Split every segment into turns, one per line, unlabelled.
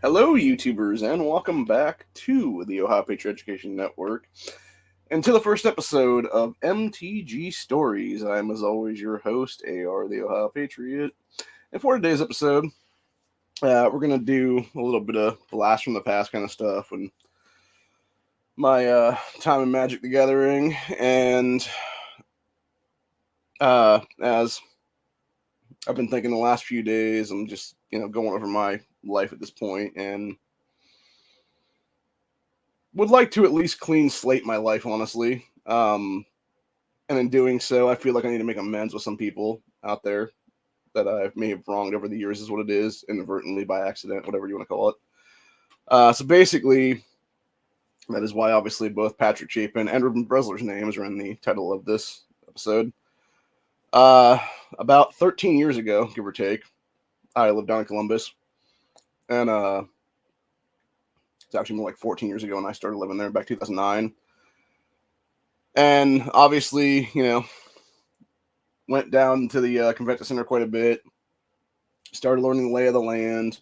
Hello, YouTubers, and welcome back to the Ohio Patriot Education Network and to the first episode of MTG Stories. I'm, as always, your host, AR, the Ohio Patriot. And for today's episode, we're going to do a little bit of blast from the past kind of stuff and my time in Magic the Gathering. And as I've been thinking the last few days, I'm just, going over my life at this point and would like to at least clean slate my life, honestly. And in doing so, I feel like I need to make amends with some people out there that I may have wronged over the years, is what it is, inadvertently, by accident, whatever you want to call it. So basically, that is why, obviously, both Patrick Chapin and Reuben Bresler's names are in the title of this episode. About 13 years ago, give or take, I lived down in Columbus. And it's actually more like 14 years ago when I started living there, back 2009. And obviously, went down to the convention center quite a bit, started learning the lay of the land,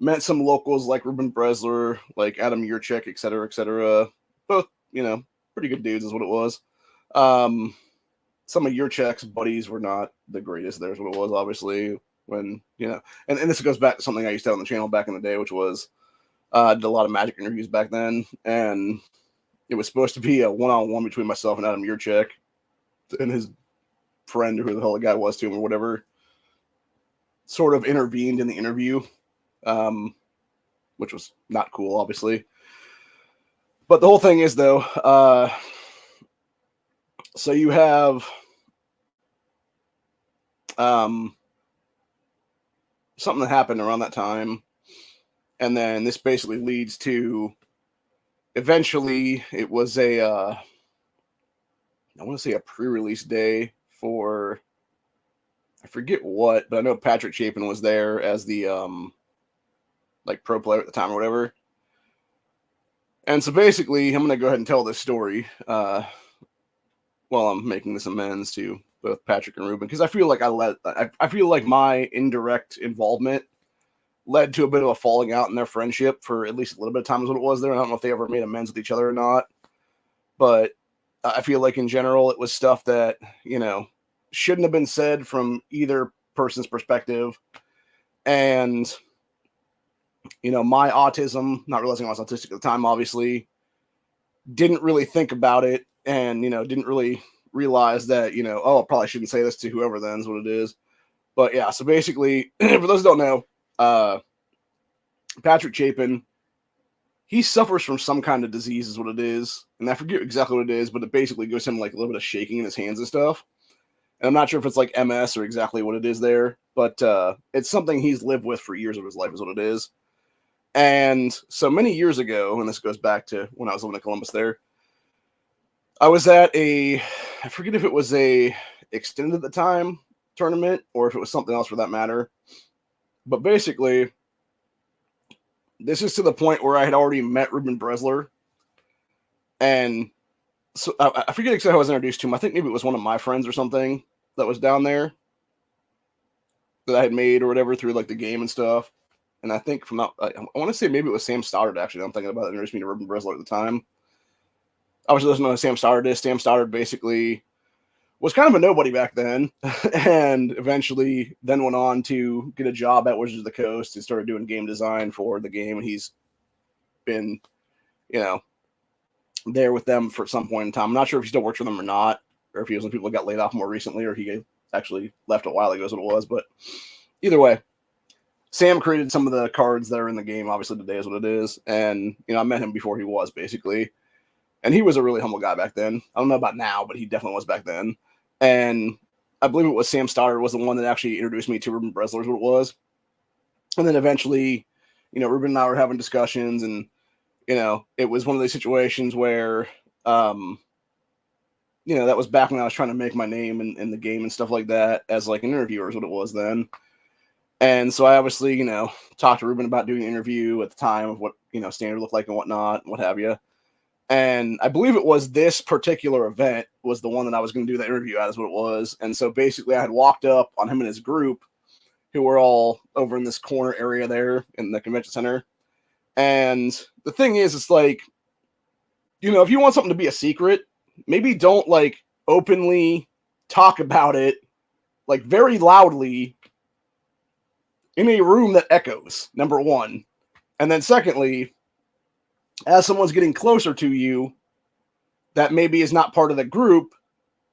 met some locals like Reuben Bresler, like Adam Yurchek, et cetera, both, pretty good dudes is what it was. Some of Yurchek's buddies were not the greatest. There's what it was, obviously, when, and this goes back to something I used to have on the channel back in the day, which was, did a lot of Magic interviews back then, and it was supposed to be a one-on-one between myself and Adam Yurchek and his friend, who the hell the guy was to him or whatever, sort of intervened in the interview, which was not cool, obviously. But the whole thing is, though, so you have something that happened around that time, and then this basically leads to, eventually, it was I want to say a pre-release day for, I forget what, but I know Patrick Chapin was there as the pro player at the time or whatever. And so basically, I'm going to go ahead and tell this story while I'm making this amends to both Patrick and Reuben, because I feel like I feel like my indirect involvement led to a bit of a falling out in their friendship for at least a little bit of time is what it was there. I don't know if they ever made amends with each other or not, but I feel like in general it was stuff that, shouldn't have been said from either person's perspective. And, my autism, not realizing I was autistic at the time, obviously, didn't really think about it and, didn't really realize that, I probably shouldn't say this to whoever then is what it is. But yeah, so basically, for those who don't know, Patrick Chapin, he suffers from some kind of disease is what it is. And I forget exactly what it is, but it basically gives him like a little bit of shaking in his hands and stuff. And I'm not sure if it's like MS or exactly what it is there, but it's something he's lived with for years of his life is what it is. And so many years ago, and this goes back to when I was living in Columbus there, I was at I forget if it was a extended at the time tournament or if it was something else for that matter. But basically, this is to the point where I had already met Reuben Bresler. And so I forget exactly how I was introduced to him. I think maybe it was one of my friends or something that was down there that I had made or whatever through like the game and stuff. And I think I want to say maybe it was Sam Stoddard, actually. I'm thinking about it. Introduced me to Reuben Bresler at the time. I was listening to Sam Stoddard. Sam Stoddard basically was kind of a nobody back then, and eventually then went on to get a job at Wizards of the Coast and started doing game design for the game. And he's been, there with them for some point in time. I'm not sure if he still works for them or not, or if he was one of the people that got laid off more recently, or he actually left a while ago is what it was. But either way, Sam created some of the cards that are in the game. Obviously, today is what it is. And, I met him before he was, basically. And he was a really humble guy back then. I don't know about now, but he definitely was back then. And I believe it was Sam Stoddard was the one that actually introduced me to Reuben Bresler is what it was. And then eventually, Reuben and I were having discussions, and, it was one of those situations where, that was back when I was trying to make my name in the game and stuff like that as like an interviewer is what it was then. And so I obviously, talked to Reuben about doing an interview at the time of what, standard looked like and whatnot, and what have you. And I believe it was this particular event was the one that I was going to do the interview at is what it was. And so basically I had walked up on him and his group who were all over in this corner area there in the convention center. And the thing is, it's like, you know, if you want something to be a secret, maybe don't like openly talk about it like very loudly in a room that echoes, number one. And then secondly, as someone's getting closer to you that maybe is not part of the group,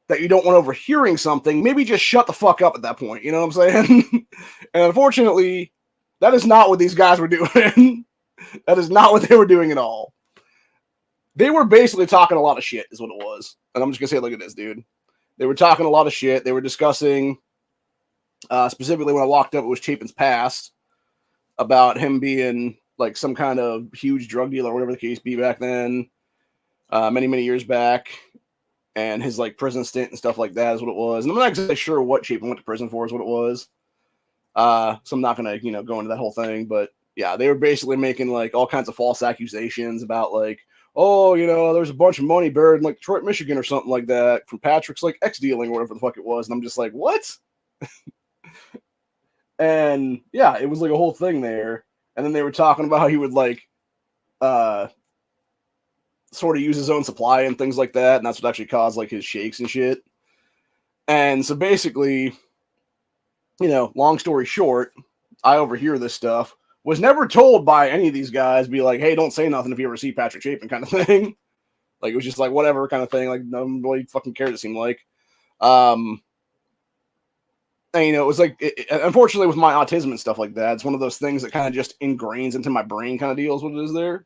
that you don't want overhearing something, maybe just shut the fuck up at that point. You know what I'm saying? And unfortunately, that is not what these guys were doing. That is not what they were doing at all. They were basically talking a lot of shit, is what it was. And I'm just going to say, look at this, dude. They were talking a lot of shit. They were discussing, specifically when I walked up, it was Chapin's past, about him being like some kind of huge drug dealer or whatever the case be back then, many, many years back. And his like prison stint and stuff like that is what it was. And I'm not exactly sure what Chapin went to prison for is what it was. So I'm not going to, go into that whole thing. But yeah, they were basically making like all kinds of false accusations about like, oh, there's a bunch of money buried in like Detroit, Michigan or something like that from Patrick's like X dealing or whatever the fuck it was. And I'm just like, what? And yeah, it was like a whole thing there. And then they were talking about how he would like, sort of use his own supply and things like that, and that's what actually caused like his shakes and shit. And so basically, long story short, I overhear this stuff, was never told by any of these guys, be like, hey, don't say nothing if you ever see Patrick Chapin kind of thing. Like, it was just like whatever kind of thing, like nobody fucking cared, it seemed like. And it was like, unfortunately with my autism and stuff like that, it's one of those things that kind of just ingrains into my brain kind of deals what it is there.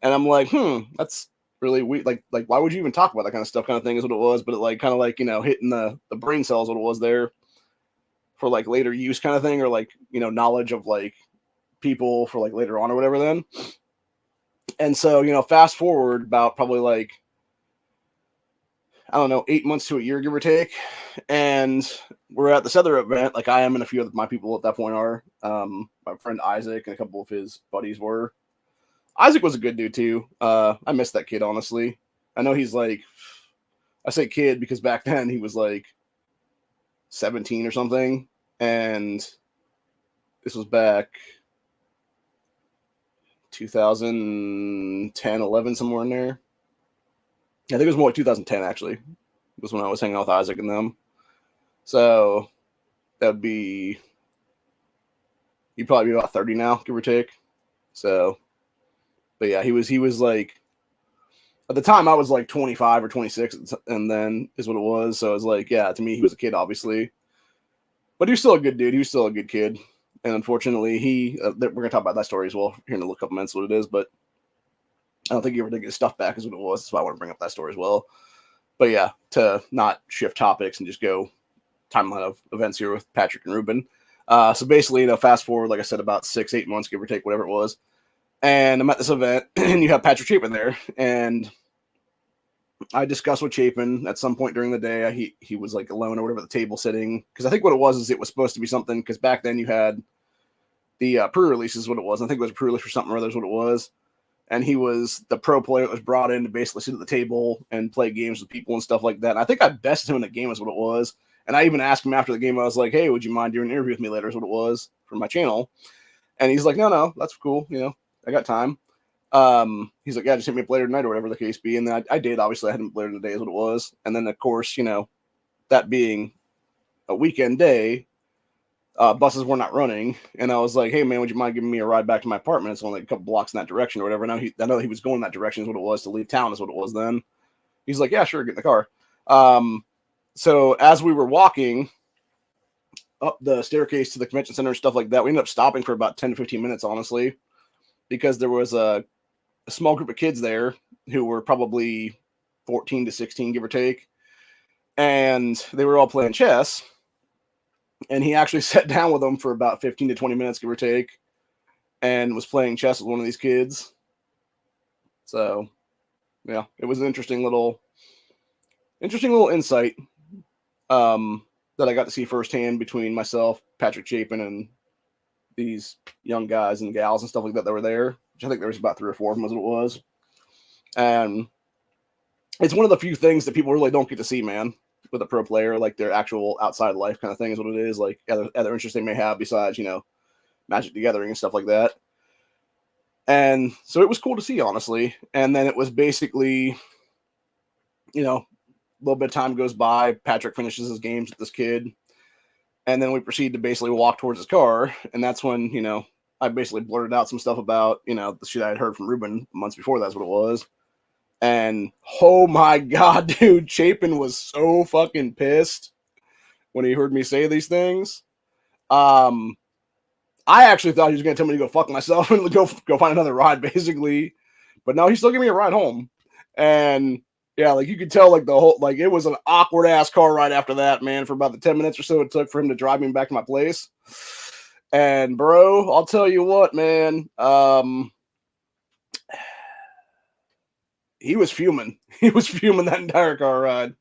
And I'm like, that's really weird. Like, why would you even talk about that kind of stuff? Kind of thing is what it was. But it like kind of like hitting the brain cells, what it was there for like later use kind of thing, or like knowledge of like people for like later on or whatever. Then, and so fast forward about probably like I don't know 8 months to a year, give or take, and we're at this other event. Like I am, and a few of my people at that point are. My friend Isaac and a couple of his buddies were. Isaac was a good dude too. I miss that kid, honestly. I know he's like, I say kid because back then he was like 17 or something. And this was back 2010, 11, somewhere in there. I think it was more like 2010, actually. Was when I was hanging out with Isaac and them. So that would be, he'd probably be about 30 now, give or take. So, but yeah, he was like, at the time I was like 25 or 26, and then is what it was. So it was like, yeah, to me, he was a kid, obviously. But he was still a good dude. He was still a good kid. And unfortunately, we're going to talk about that story as well here in a couple minutes, what it is. But I don't think he ever did get his stuff back, is what it was. That's why I want to bring up that story as well. But yeah, to not shift topics and just go timeline of events here with Patrick and Reuben. So basically, fast forward, like I said, about 6-8 months, give or take, whatever it was. And I'm at this event, and you have Patrick Chapin there. And I discussed with Chapin at some point during the day. He was like alone or whatever at the table sitting. Because I think what it was is it was supposed to be something, because back then you had the pre-release is what it was. I think it was a pre-release for something or other is what it was. And he was the pro player that was brought in to basically sit at the table and play games with people and stuff like that. And I think I bested him in the game is what it was. And I even asked him after the game, I was like, hey, would you mind doing an interview with me later is what it was for my channel. And he's like, no, that's cool. I got time. He's like, yeah, just hit me up later tonight or whatever the case be. And then I did, obviously I had him later in the day is what it was. And then of course, that being a weekend day, buses were not running. And I was like, hey man, would you mind giving me a ride back to my apartment? It's only a couple blocks in that direction or whatever. I know he was going that direction is what it was, to leave town is what it was then. He's like, yeah, sure, get in the car. So as we were walking up the staircase to the convention center and stuff like that, we ended up stopping for about 10 to 15 minutes, honestly, because there was a small group of kids there who were probably 14 to 16, give or take. And they were all playing chess. And he actually sat down with them for about 15 to 20 minutes, give or take, and was playing chess with one of these kids. So, yeah, it was an interesting little insight that I got to see firsthand between myself, Patrick Chapin, and these young guys and gals and stuff like that were there, which I think there was about 3 or 4 of them as it was. And it's one of the few things that people really don't get to see, man. with a pro player, like their actual outside life kind of thing is what it is. Like other interests they may have besides, Magic the Gathering and stuff like that. And so it was cool to see, honestly. And then it was basically, a little bit of time goes by. Patrick finishes his games with this kid. And then we proceed to basically walk towards his car. And that's when, I basically blurted out some stuff about, the shit I had heard from Reuben months before. That's what it was. And oh my God, dude, Chapin was so fucking pissed when he heard me say these things. I actually thought he was going to tell me to go fuck myself and go find another ride, basically. But no, he still gave me a ride home. And yeah, like you could tell, like the whole, like it was an awkward ass car ride after that, man, for about the 10 minutes or so it took for him to drive me back to my place. And bro, I'll tell you what, man, he was fuming. He was fuming that entire car ride.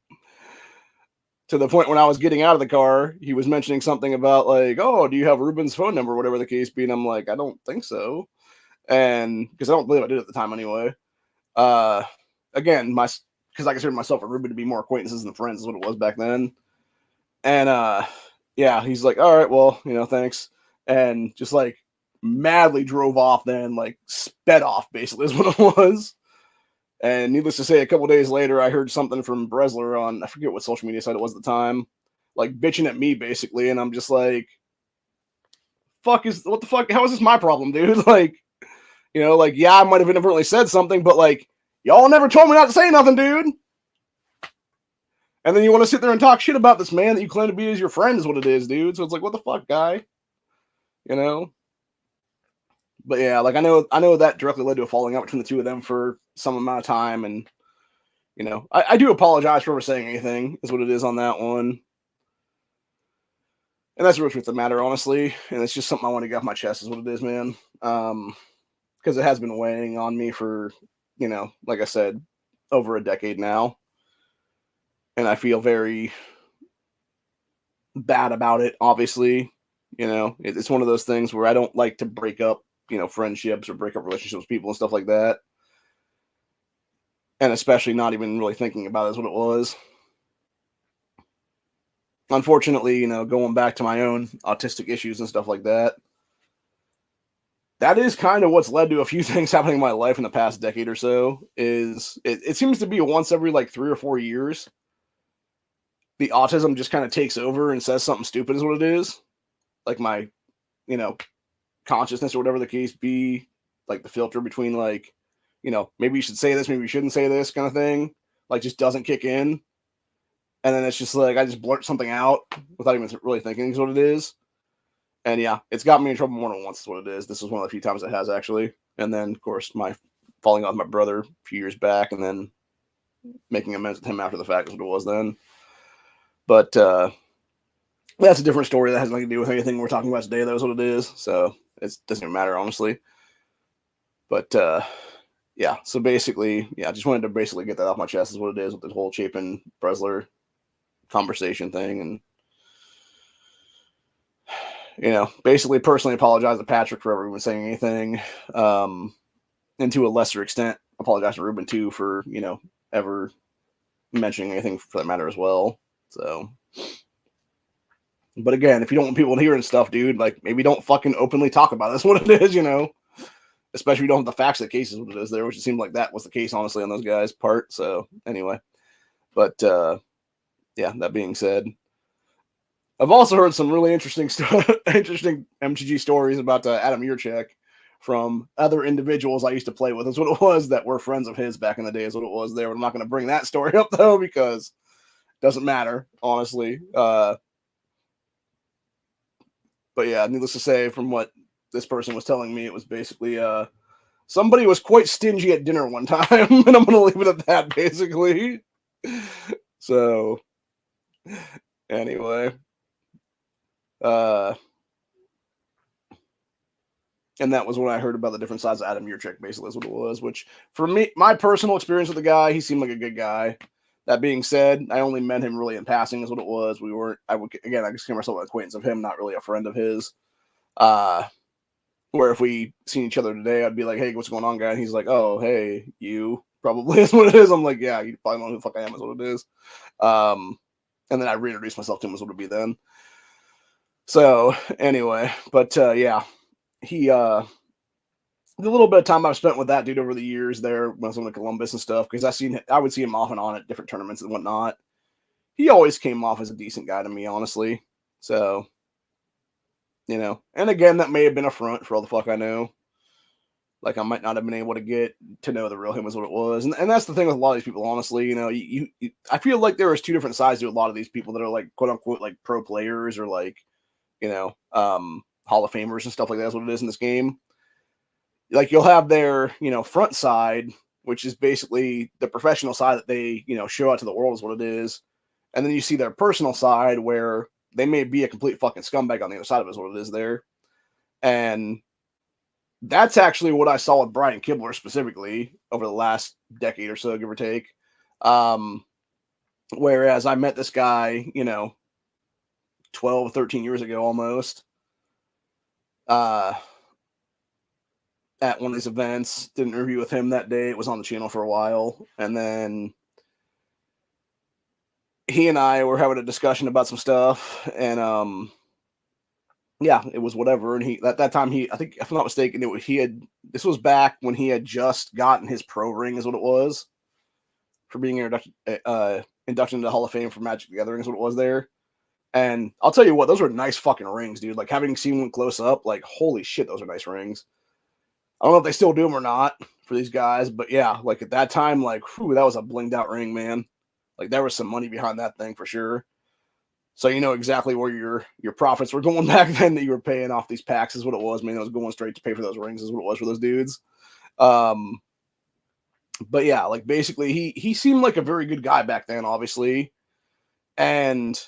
To the point when I was getting out of the car, he was mentioning something about like, oh, do you have Reuben's phone number, whatever the case be? And I'm like, I don't think so. And because I don't believe I did at the time anyway. Again, because I consider myself and Reuben to be more acquaintances than friends is what it was back then. And yeah, he's like, all right, well, thanks. And just like madly drove off then, like sped off basically is what it was. And needless to say, a couple days later, I heard something from Bresler on, I forget what social media site it was at the time, like bitching at me basically. And I'm just like, what the fuck? How is this my problem, dude? Like, yeah, I might have inadvertently said something, but like, y'all never told me not to say nothing, dude. And then you want to sit there and talk shit about this man that you claim to be as your friend is what it is, dude. So it's like, what the fuck, guy? But yeah, like I know that directly led to a falling out between the two of them for some amount of time, and I do apologize for ever saying anything, is what it is on that one. And that's the real truth of the matter, honestly. And it's just something I want to get off my chest, is what it is, man. Because it has been weighing on me for, like I said, over a decade now. And I feel very bad about it, obviously. It's one of those things where I don't like to break up, friendships or break up relationships with people and stuff like that. And especially not even really thinking about it as what it was. Unfortunately, going back to my own autistic issues and stuff like that, that is kind of what's led to a few things happening in my life in the past decade or so. Is it seems to be once every like 3 or 4 years, the autism just kind of takes over and says something stupid is what it is. Like my, consciousness or whatever the case be, like the filter between like, maybe you should say this, maybe you shouldn't say this kind of thing, like just doesn't kick in. And then it's just like, I just blurt something out without even really thinking is what it is. And yeah, it's got me in trouble more than once is what it is. This was one of the few times it has actually. And then of course my falling out with my brother a few years back and then making amends with him after the fact is what it was then. But that's a different story that has nothing to do with anything we're talking about today. That was what it is. So it doesn't even matter, honestly. But yeah, so basically, yeah, I just wanted to basically get that off my chest is what it is with the whole Chapin Bresler conversation thing. And, basically personally apologize to Patrick for ever even saying anything. And to a lesser extent, apologize to Reuben too for, ever mentioning anything for that matter as well. So, but again, if you don't want people hearing stuff, dude, like maybe don't fucking openly talk about this, what it is, especially if you don't have the facts of the cases, what it is there, which it seemed like that was the case, honestly, on those guys' part. So anyway, but yeah, that being said, I've also heard some really interesting MTG stories about Adam Yurchek from other individuals I used to play with. That's what it was that were friends of his back in the day is what it was there. I'm not going to bring that story up though, because it doesn't matter, honestly. But yeah, needless to say, from what this person was telling me, it was basically somebody was quite stingy at dinner one time, and I'm going to leave it at that, basically. So, anyway. And that was when I heard about the different sides of Adam Yurchek, basically, is what it was. Which, for me, my personal experience with the guy, he seemed like a good guy. That being said, I only met him really in passing, is what it was. I consider myself an acquaintance of him, not really a friend of his. Where if we seen each other today, I'd be like, hey, what's going on, guy? And he's like, oh, hey, you probably is what it is. I'm like, yeah, you probably know who the fuck I am, is what it is. And then I reintroduced myself to him as what it would be then. So anyway, but yeah, he the little bit of time I've spent with that dude over the years there when I was in Columbus and stuff, because I would see him off and on at different tournaments and whatnot. He always came off as a decent guy to me, honestly. So, you know, and again, that may have been a front for all the fuck I know. Like, I might not have been able to get to know the real him as what it was. And that's the thing with a lot of these people, honestly. You know, I feel like there is two different sides to a lot of these people that are like, quote unquote, like pro players or like, you know, Hall of Famers and stuff like that. That's what it is in this game. Like, you'll have their, you know, front side, which is basically the professional side that they, you know, show out to the world is what it is. And then you see their personal side where they may be a complete fucking scumbag on the other side of it is what it is there. And that's actually what I saw with Brian Kibler specifically over the last decade or so, give or take. Whereas I met this guy, you know, 12, 13 years ago almost, at one of these events. Did an interview with him that day. It was on the channel for a while. And then he and I were having a discussion about some stuff. And yeah, it was whatever. And he at that time, I think, if I'm not mistaken, this was back when he had just gotten his pro ring, is what it was, for being inducted into the Hall of Fame for Magic the Gathering, is what it was there. And I'll tell you what, those were nice fucking rings, dude. Like, having seen one close up, like, holy shit, those are nice rings. I don't know if they still do them or not for these guys, but yeah, like at that time, like, whew, that was a blinged out ring, man. Like, there was some money behind that thing for sure. So you know exactly where your profits were going back then, that you were paying off these packs is what it was, man. It was going straight to pay for those rings is what it was for those dudes. But yeah, like, basically he seemed like a very good guy back then, obviously. And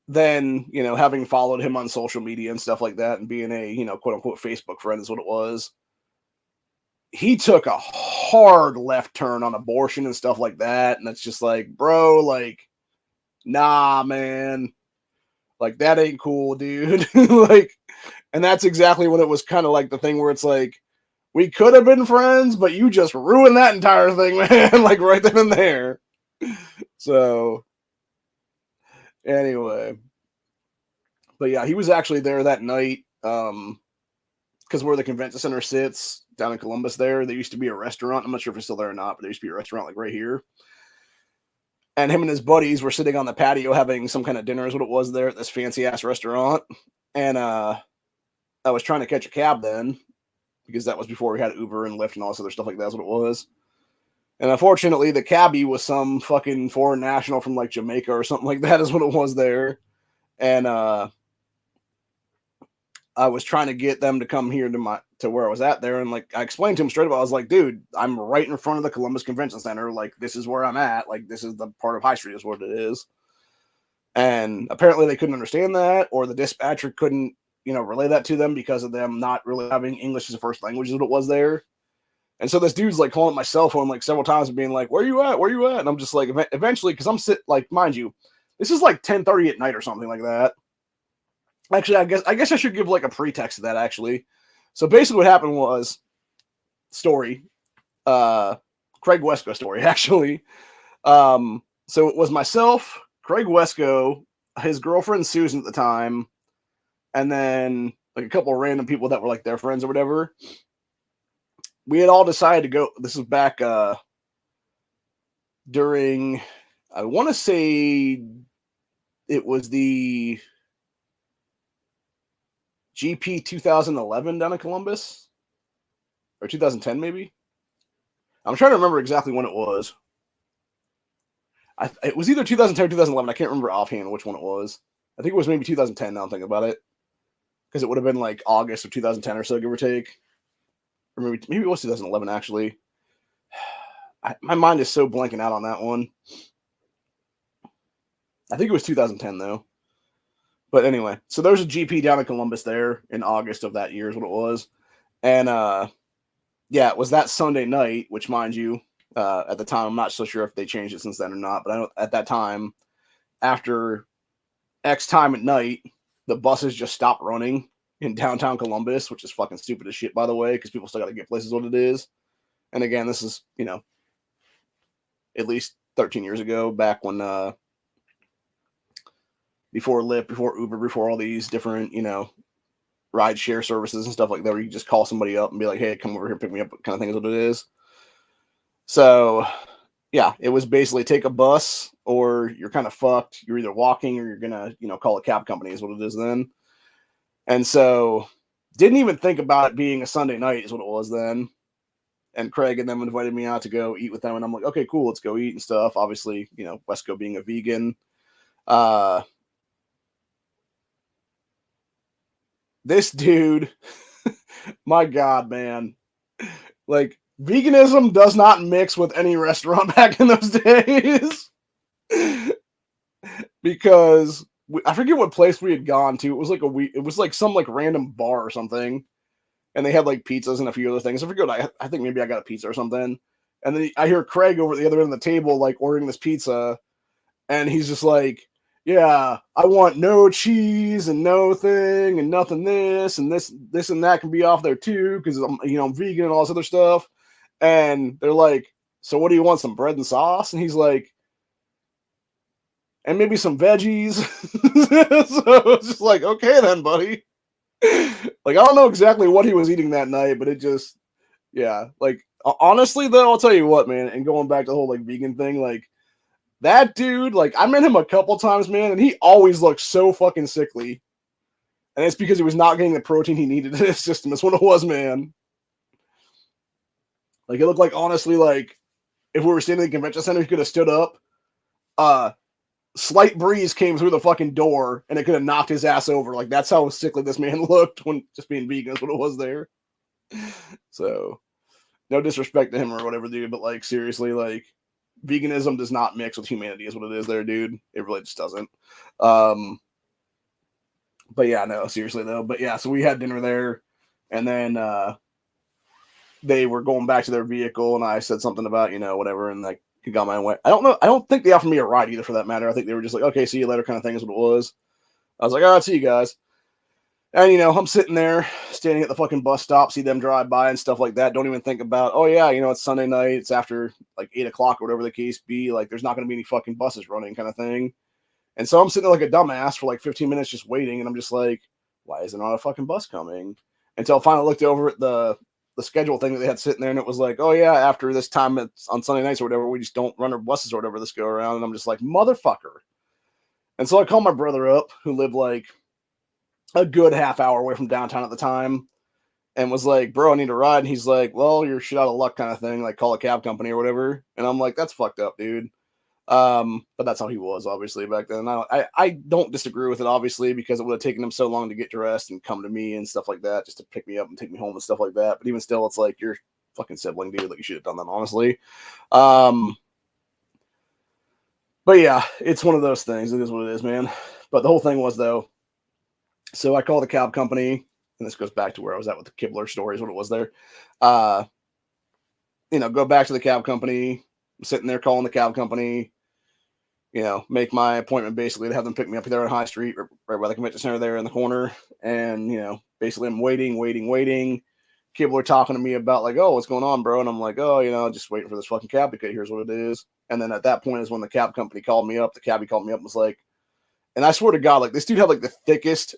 then, you know, having followed him on social media and stuff like that and being a, you know, quote unquote Facebook friend is what it was. He took a hard left turn on abortion and stuff like that. And it's just like, bro, like, nah, man. Like, that ain't cool, dude. Like, and that's exactly when it was kind of like the thing where it's like, we could have been friends, but you just ruined that entire thing, man. Like, right then and there. So, anyway. But yeah, he was actually there that night. Because where the convention center sits down in Columbus there used to be a restaurant. I'm not sure if it's still there or not, but there used to be a restaurant like right here. And him and his buddies were sitting on the patio having some kind of dinner is what it was there at this fancy ass restaurant. And I was trying to catch a cab then, because that was before we had Uber and Lyft and all this other stuff like that. That's what it was. And unfortunately, the cabbie was some fucking foreign national from like Jamaica or something like that is what it was there. And I was trying to get them to come here to where I was at there. And like, I explained to him straight up, I was like, dude, I'm right in front of the Columbus Convention Center. Like, this is where I'm at. Like, this is the part of High Street is what it is. And apparently they couldn't understand that, or the dispatcher couldn't, you know, relay that to them because of them not really having English as a first language is what it was there. And so this dude's like calling my cell phone like several times and being like, where you at? Where you at? And I'm just like, eventually, because I'm like, mind you, this is like 10:30 at night or something like that. Actually, I guess I should give like a pretext to that, actually. So basically what happened was, Craig Wesco story, actually. So it was myself, Craig Wesco, his girlfriend Susan at the time, and then like a couple of random people that were like their friends or whatever. We had all decided to go. This was back during, I want to say it was the GP 2011 down in Columbus, or 2010 maybe. I'm trying to remember exactly when it was. It was either 2010 or 2011. I can't remember offhand which one it was. I think it was maybe 2010 now I'm thinking about it, because it would have been like August of 2010 or so, give or take. Or maybe it was 2011 actually. My mind is so blanking out on that one. I think it was 2010 though. But anyway, so there was a GP down in Columbus there in August of that year is what it was. And yeah, it was that Sunday night, which, mind you, at the time, I'm not so sure if they changed it since then or not, but I know at that time, after X time at night, the buses just stopped running in downtown Columbus, which is fucking stupid as shit, by the way, because people still got to get places what it is. And again, this is, you know, at least 13 years ago, back when before Lyft, before Uber, before all these different, ride share services and stuff like that, where you just call somebody up and be like, hey, come over here, pick me up, kind of thing is what it is. So, yeah, it was basically take a bus or you're kind of fucked. You're either walking or you're going to, call a cab company is what it is then. And so didn't even think about it being a Sunday night is what it was then. And Craig and them invited me out to go eat with them. And I'm like, okay, cool, let's go eat and stuff. Obviously, Wesco being a vegan. This dude, my God, man. Like, veganism does not mix with any restaurant back in those days. Because I forget what place we had gone to. It was like it was like some like random bar or something. And they had like pizzas and a few other things. I forget. I think maybe I got a pizza or something. And then I hear Craig over at the other end of the table, like ordering this pizza. And he's just like, yeah, I want no cheese and no thing and nothing this and this and that can be off there too. Cause I'm vegan and all this other stuff. And they're like, so what do you want? Some bread and sauce? And he's like, and maybe some veggies. So it's just like, okay then, buddy. Like, I don't know exactly what he was eating that night, but it just, yeah. Like, honestly, though, I'll tell you what, man, and going back to the whole, like, vegan thing, like, that dude, like, I met him a couple times, man, and he always looked so fucking sickly. And it's because he was not getting the protein he needed in his system. That's what it was, man. Like, it looked like, honestly, like, if we were standing in the convention center, he could have stood up. Slight breeze came through the fucking door, and it could have knocked his ass over. Like, that's how sickly this man looked when just being vegan is what it was there. So, no disrespect to him or whatever, dude, but, like, seriously, like, veganism does not mix with humanity is what it is there, dude. It really just doesn't. But yeah, no, seriously, though. But yeah, so we had dinner there, and then they were going back to their vehicle, and I said something about, whatever, and, like, he got my way. I don't know. I don't think they offered me a ride either, for that matter. I think they were just like, okay, see you later kind of thing is what it was. I was like, all right, see you guys. And, I'm sitting there, standing at the fucking bus stop, see them drive by and stuff like that. Don't even think about, oh, yeah, it's Sunday night. It's after, like, 8 o'clock or whatever the case be. Like, there's not going to be any fucking buses running kind of thing. And so I'm sitting there like a dumbass for, like, 15 minutes just waiting. And I'm just like, why isn't not a fucking bus coming? Until I finally looked over at the schedule thing that they had sitting there, and it was like, oh, yeah, after this time it's on Sunday nights or whatever, we just don't run our buses or whatever this go around. And I'm just like, motherfucker. And so I called my brother up, who lived, like, a good half hour away from downtown at the time, and was like, bro, I need a ride. And he's like, well, you're shit out of luck kind of thing, like, call a cab company or whatever. And I'm like, that's fucked up, dude. But that's how he was, obviously, back then. I don't disagree with it, obviously, because it would have taken him so long to get dressed and come to me and stuff like that, just to pick me up and take me home and stuff like that. But even still, it's like, you're fucking sibling, dude. Like, you should have done that, honestly. But yeah, it's one of those things. It is what it is, man. But the whole thing was, though, so I called the cab company, and this goes back to where I was at with the Kibler stories, what it was there. Go back to the cab company, I'm sitting there calling the cab company, make my appointment basically to have them pick me up there on High Street, right by the convention center there in the corner. And, basically I'm waiting. People are talking to me about like, oh, what's going on, bro? And I'm like, oh, just waiting for this fucking cab because here's what it is. And then at that point is when the cab company called me up. The cabbie called me up and was like, and I swear to God, like, this dude had like the thickest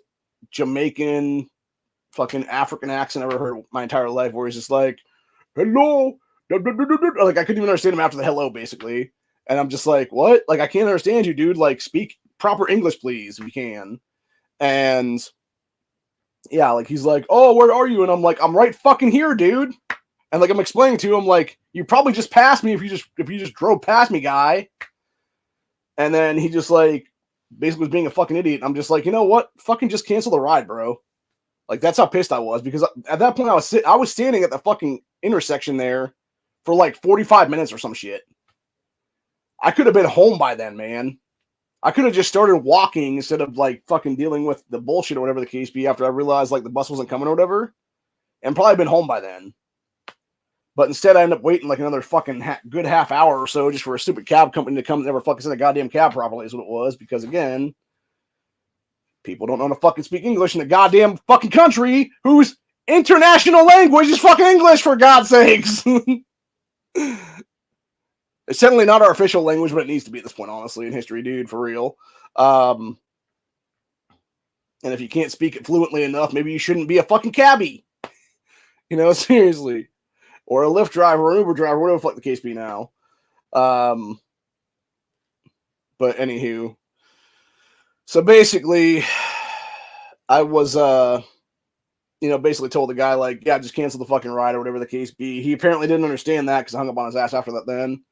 Jamaican fucking African accent I've ever heard my entire life, where he's just like, hello. Like, I couldn't even understand him after the hello, basically. And I'm just like, what? Like, I can't understand you, dude. Like, speak proper English, please, if you can. And yeah, like, he's like, oh, where are you? And I'm like, I'm right fucking here, dude. And like, I'm explaining to him, like, you probably just passed me if you just drove past me, guy. And then he just like basically was being a fucking idiot. I'm just like, you know what? Fucking just cancel the ride, bro. Like, that's how pissed I was, because at that point I was standing at the fucking intersection there for like 45 minutes or some shit. I could have been home by then, man. I could have just started walking instead of like fucking dealing with the bullshit or whatever the case be after I realized like the bus wasn't coming or whatever, and probably been home by then. But instead I ended up waiting like another fucking good half hour or so just for a stupid cab company to come and never fucking send a goddamn cab properly is what it was, because again, people don't know how to fucking speak English in the goddamn fucking country whose international language is fucking English, for God's sakes. It's certainly not our official language, but it needs to be at this point, honestly, in history, dude, for real. And if you can't speak it fluently enough, maybe you shouldn't be a fucking cabbie. Seriously. Or a Lyft driver or Uber driver, whatever the fuck the case be now. But anywho. So basically, I was, basically told the guy, like, yeah, just cancel the fucking ride or whatever the case be. He apparently didn't understand that because I hung up on his ass after that then.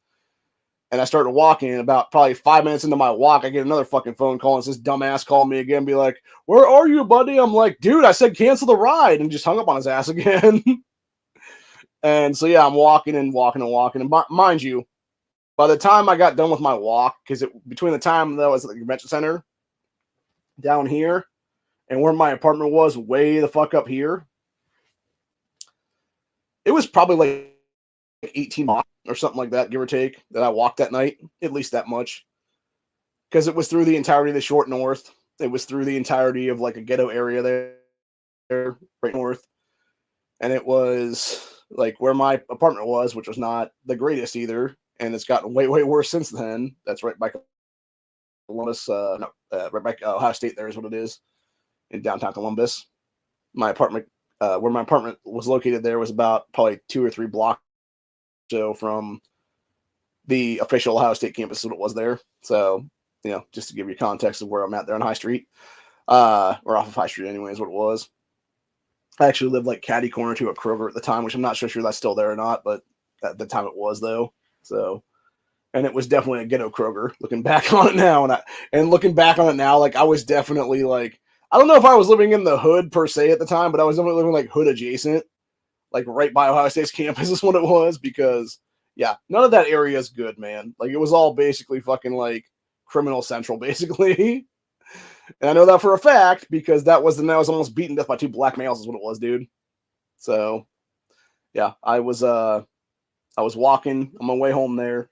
And I started walking, and about probably 5 minutes into my walk, I get another fucking phone call, and this dumbass called me again, be like, where are you, buddy? I'm like, dude, I said cancel the ride, and just hung up on his ass again. And so, yeah, I'm walking and walking and walking. And mind you, by the time I got done with my walk, because between the time that I was at the convention center down here and where my apartment was way the fuck up here, it was probably like 18 miles or something like that, give or take, that I walked that night, at least that much. Because it was through the entirety of the short north. It was through the entirety of like a ghetto area there, right north. And it was like where my apartment was, which was not the greatest either. And it's gotten way, way worse since then. That's right by Columbus, right by Ohio State there is what it is, in downtown Columbus. My apartment, where my apartment was located there, was about probably 2 or 3 blocks so from the official Ohio State campus is what it was there. So, just to give you context of where I'm at there on High Street, or off of High Street anyway is what it was. I actually lived like catty corner to a Kroger at the time, which I'm not sure that's still there or not, but at the time it was though. So, and it was definitely a ghetto Kroger looking back on it now. And looking back on it now, like I was definitely like, I don't know if I was living in the hood per se at the time, but I was definitely living like hood adjacent, like right by Ohio State's campus is what it was, because yeah, none of that area is good, man. Like it was all basically fucking like criminal central, basically. And I know that for a fact because I was almost beaten to death by 2 black males is what it was, dude. So yeah, I was walking on my way home there,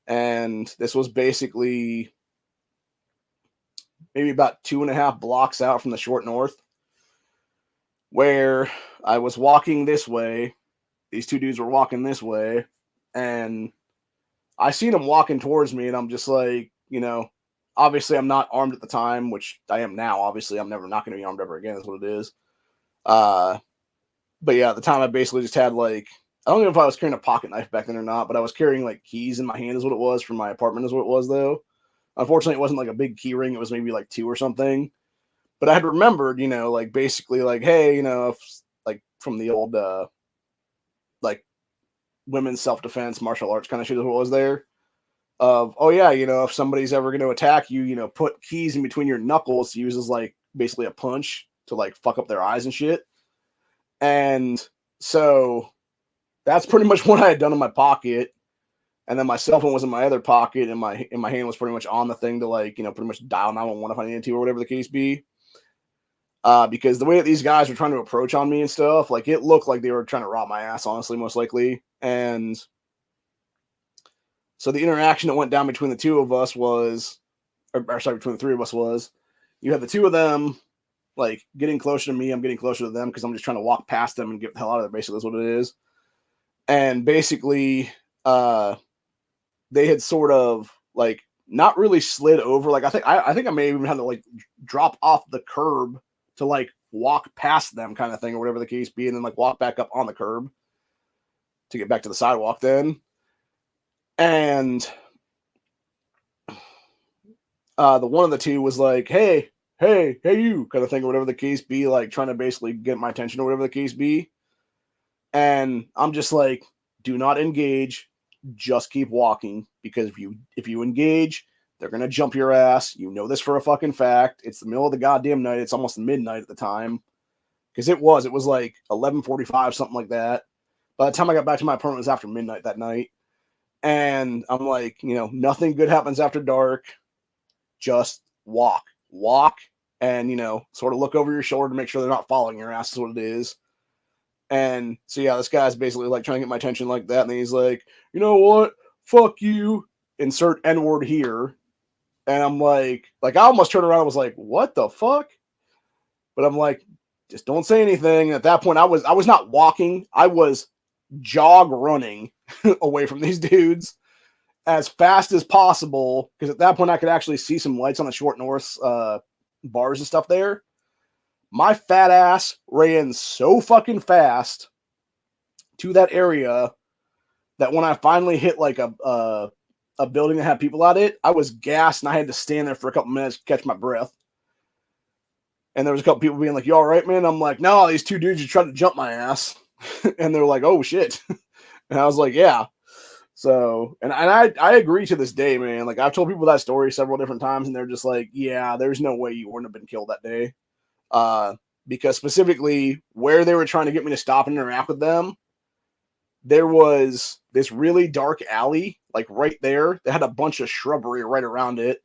and this was basically maybe about 2.5 blocks out from the short north, where I was walking this way. These 2 dudes were walking this way, and I seen them walking towards me, and I'm just like, obviously I'm not armed at the time, which I am now. Obviously, I'm not going to be armed ever again. Is what it is. But yeah, at the time I basically just had like, I don't know if I was carrying a pocket knife back then or not, but I was carrying like keys in my hand is what it was from my apartment is what it was though. Unfortunately, it wasn't like a big key ring. It was maybe like 2 or something. But I had remembered, like basically like, hey, if, like from the old like women's self-defense, martial arts kind of shit is what was there. Of, oh yeah, if somebody's ever going to attack you, put keys in between your knuckles to use as like basically a punch to like fuck up their eyes and shit. And so that's pretty much what I had done in my pocket. And then my cell phone was in my other pocket, and my hand was pretty much on the thing to like, pretty much dial 911 if I needed to or whatever the case be. Because the way that these guys were trying to approach on me and stuff, like it looked like they were trying to rob my ass, honestly, most likely. And so the interaction that went down between the 2 of us was, between the 3 of us was, you had the 2 of them like getting closer to me. I'm getting closer to them because I'm just trying to walk past them and get the hell out of there. Basically, is what it is. And basically, they had sort of like not really slid over. Like I think I may even have to like drop off the curb to like walk past them, kind of thing, or whatever the case be, and then like walk back up on the curb to get back to the sidewalk then. And the one of the 2 was like, hey, you, kind of thing, or whatever the case be, like trying to basically get my attention or whatever the case be. And I'm just like, do not engage, just keep walking, because if you engage, they're gonna jump your ass. You know this for a fucking fact. It's the middle of the goddamn night. It's almost midnight at the time, because it was like 11:45, something like that. By the time I got back to my apartment, it was after midnight that night. And I'm like, nothing good happens after dark. Just walk, and, sort of look over your shoulder to make sure they're not following your ass is what it is. And so, yeah, this guy's basically like trying to get my attention like that. And then he's like, you know what? Fuck you. Insert N-word here. And I'm like I almost turned around and was like, what the fuck? But I'm like, just don't say anything. And at that point, I was not walking. I was jog running away from these dudes as fast as possible, because at that point I could actually see some lights on the short north bars and stuff there. My fat ass ran so fucking fast to that area that when I finally hit like a building that had people at it, I was gassed and I had to stand there for a couple minutes to catch my breath. And there was a couple people being like, "You all right, man?" I'm like, "No, these two dudes are trying to jump my ass." And they're like, "Oh shit." And I was like, "Yeah." So, and I agree to this day, man. Like, I've told people that story several different times, and they're just like, "Yeah, there's no way you wouldn't have been killed that day." Because specifically where they were trying to get me to stop and interact with them, there was this really dark alley, like right there, that had a bunch of shrubbery right around it.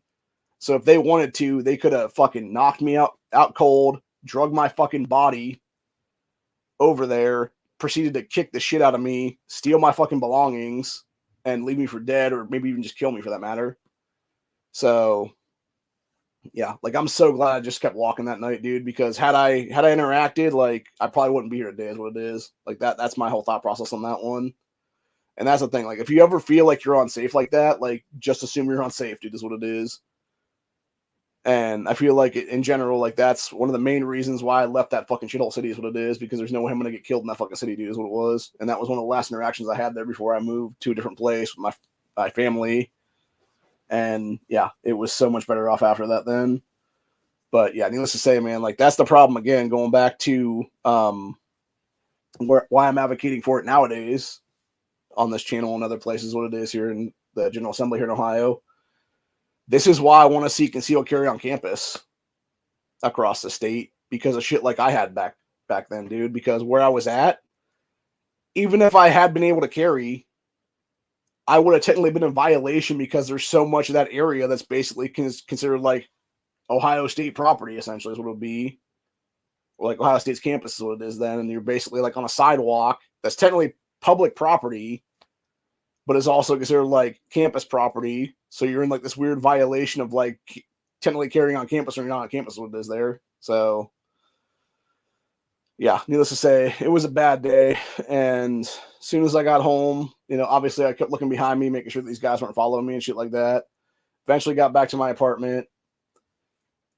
So if they wanted to, they could have fucking knocked me out cold, drug my fucking body over there, proceeded to kick the shit out of me, steal my fucking belongings, and leave me for dead, or maybe even just kill me for that matter. So yeah, like I'm so glad I just kept walking that night, dude, because had I interacted, like I probably wouldn't be here today is what it is. Like that's my whole thought process on that one. And that's the thing. Like if you ever feel like you're unsafe like that, like just assume you're unsafe, dude, is what it is. And I feel like in general, like that's one of the main reasons why I left that fucking shithole city is what it is, because there's no way I'm gonna get killed in that fucking city, dude, is what it was. And that was one of the last interactions I had there before I moved to a different place with my family. And yeah, it was so much better off after that then. But yeah, needless to say, man, like that's the problem again, going back to why I'm advocating for it nowadays on this channel and other places, what it is here in the General Assembly here in Ohio. This is why I want to see concealed carry on campus across the state, because of shit like I had back then, dude. Because where I was at, even if I had been able to carry, I would have technically been in violation because there's so much of that area that's basically considered like Ohio State property, essentially, is what it would be. Or like Ohio State's campus is what it is then. And you're basically like on a sidewalk that's technically public property, but is also considered like campus property. So you're in like this weird violation of like technically carrying on campus or you're not on campus, what it is there. So yeah, needless to say, it was a bad day. And as soon as I got home, you know, obviously I kept looking behind me, making sure that these guys weren't following me and shit like that. Eventually got back to my apartment,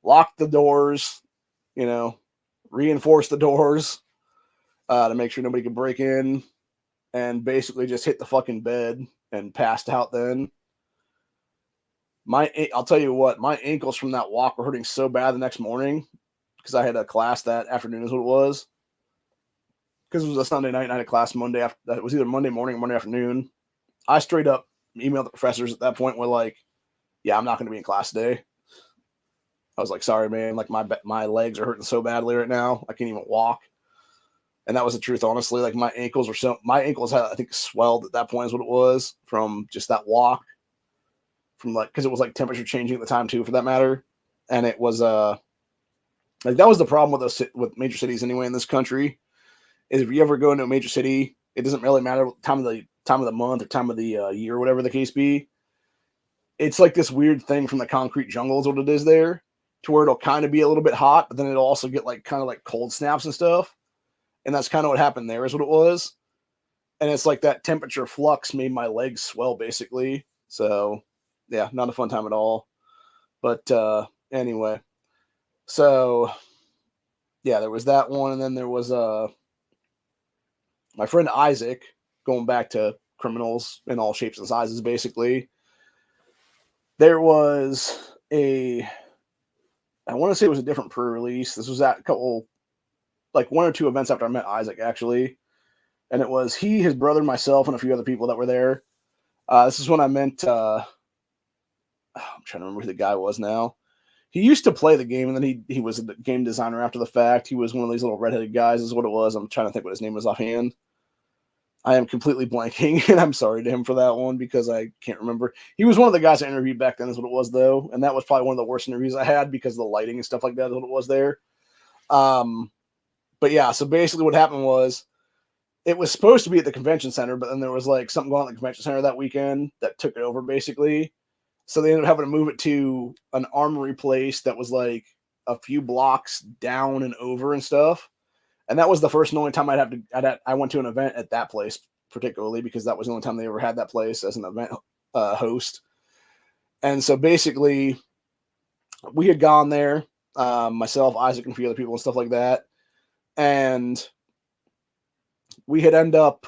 locked the doors, you know, reinforced the doors to make sure nobody could break in, and basically just hit the fucking bed and passed out then. I'll tell you what, my ankles from that walk were hurting so bad the next morning because I had a class that afternoon is what it was. Because it was a Sunday night and I had a class Monday after that. It was either Monday morning or Monday afternoon. I straight up emailed the professors at that point, were like, "Yeah, I'm not going to be in class today." I was like, "Sorry, man. Like my legs are hurting so badly right now. I can't even walk." And that was the truth, honestly. Like my ankles had, I think, swelled at that point is what it was from just that walk. From like, because it was like temperature changing at the time too, for that matter. And it was like that was the problem with major cities anyway in this country. Is if you ever go into a major city, it doesn't really matter what time of the month or time of the year, whatever the case be. It's like this weird thing from the concrete jungle is what it is there, to where it'll kind of be a little bit hot, but then it'll also get like kind of like cold snaps and stuff. And that's kind of what happened there is what it was. And it's like that temperature flux made my legs swell basically. So yeah, not a fun time at all. But anyway, so yeah, there was that one. And then there was my friend Isaac, going back to criminals in all shapes and sizes, basically. There was I want to say it was a different pre-release. This was at a couple, like one or two events after I met Isaac, actually. And it was he, his brother, myself, and a few other people that were there. This is when I met, I'm trying to remember who the guy was now. He used to play the game, and then he was a game designer after the fact. He was one of these little redheaded guys, is what it was. I'm trying to think what his name was offhand. I am completely blanking, and I'm sorry to him for that one because I can't remember. He was one of the guys I interviewed back then, is what it was, though. And that was probably one of the worst interviews I had because of the lighting and stuff like that, is what it was there. But yeah, so basically what happened was it was supposed to be at the convention center, but then there was like something going on at the convention center that weekend that took it over, basically. So they ended up having to move it to an armory place that was like a few blocks down and over and stuff. And that was the first and only time I went to an event at that place, particularly because that was the only time they ever had that place as an event host. And so basically we had gone there myself, Isaac, and a few other people and stuff like that. And we had end up,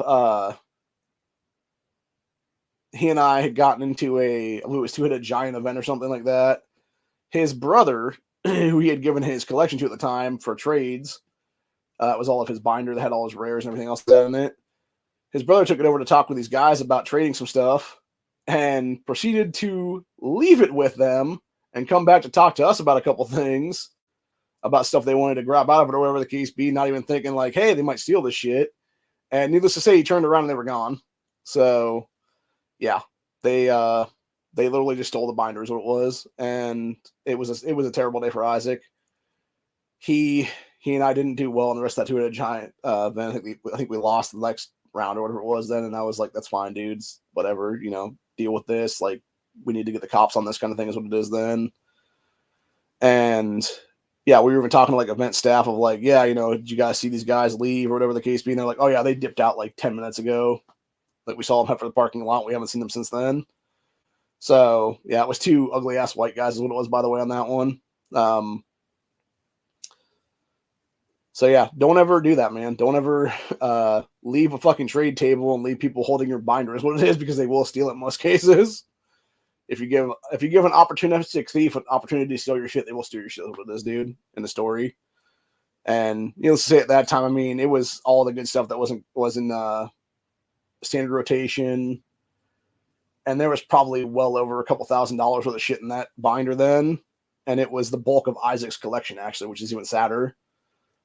he and I had gotten into I believe it was two-headed giant event or something like that. His brother, who he had given his collection to at the time for trades, it was all of his binder that had all his rares and everything else in it. His brother took it over to talk with these guys about trading some stuff and proceeded to leave it with them and come back to talk to us about a couple things, about stuff they wanted to grab out of it or whatever the case be, not even thinking like, hey, they might steal this shit. And needless to say, he turned around and they were gone. So, yeah, they literally just stole the binder is what it was. And it was a terrible day for Isaac. He and I didn't do well in the rest of that two-headed giant event. I think we lost the next round or whatever it was then, and I was like, that's fine, dudes, whatever, deal with this, like, we need to get the cops on this kind of thing is what it is then. And yeah, we were even talking to like event staff of like, yeah, did you guys see these guys leave or whatever the case be? And they're like, oh yeah, they dipped out like 10 minutes ago. Like, we saw them head for the parking lot. We haven't seen them since then. So yeah, it was two ugly ass white guys is what it was, by the way, on that one. So yeah, don't ever do that, man. Don't ever leave a fucking trade table and leave people holding your binder is what it is, because they will steal it in most cases. If you give an opportunistic thief an opportunity to steal your shit, they will steal your shit. With this dude in the story, and let's say at that time, I mean, it was all the good stuff that wasn't standard rotation, and there was probably well over a couple $1,000s worth of shit in that binder then, and it was the bulk of Isaac's collection actually, which is even sadder.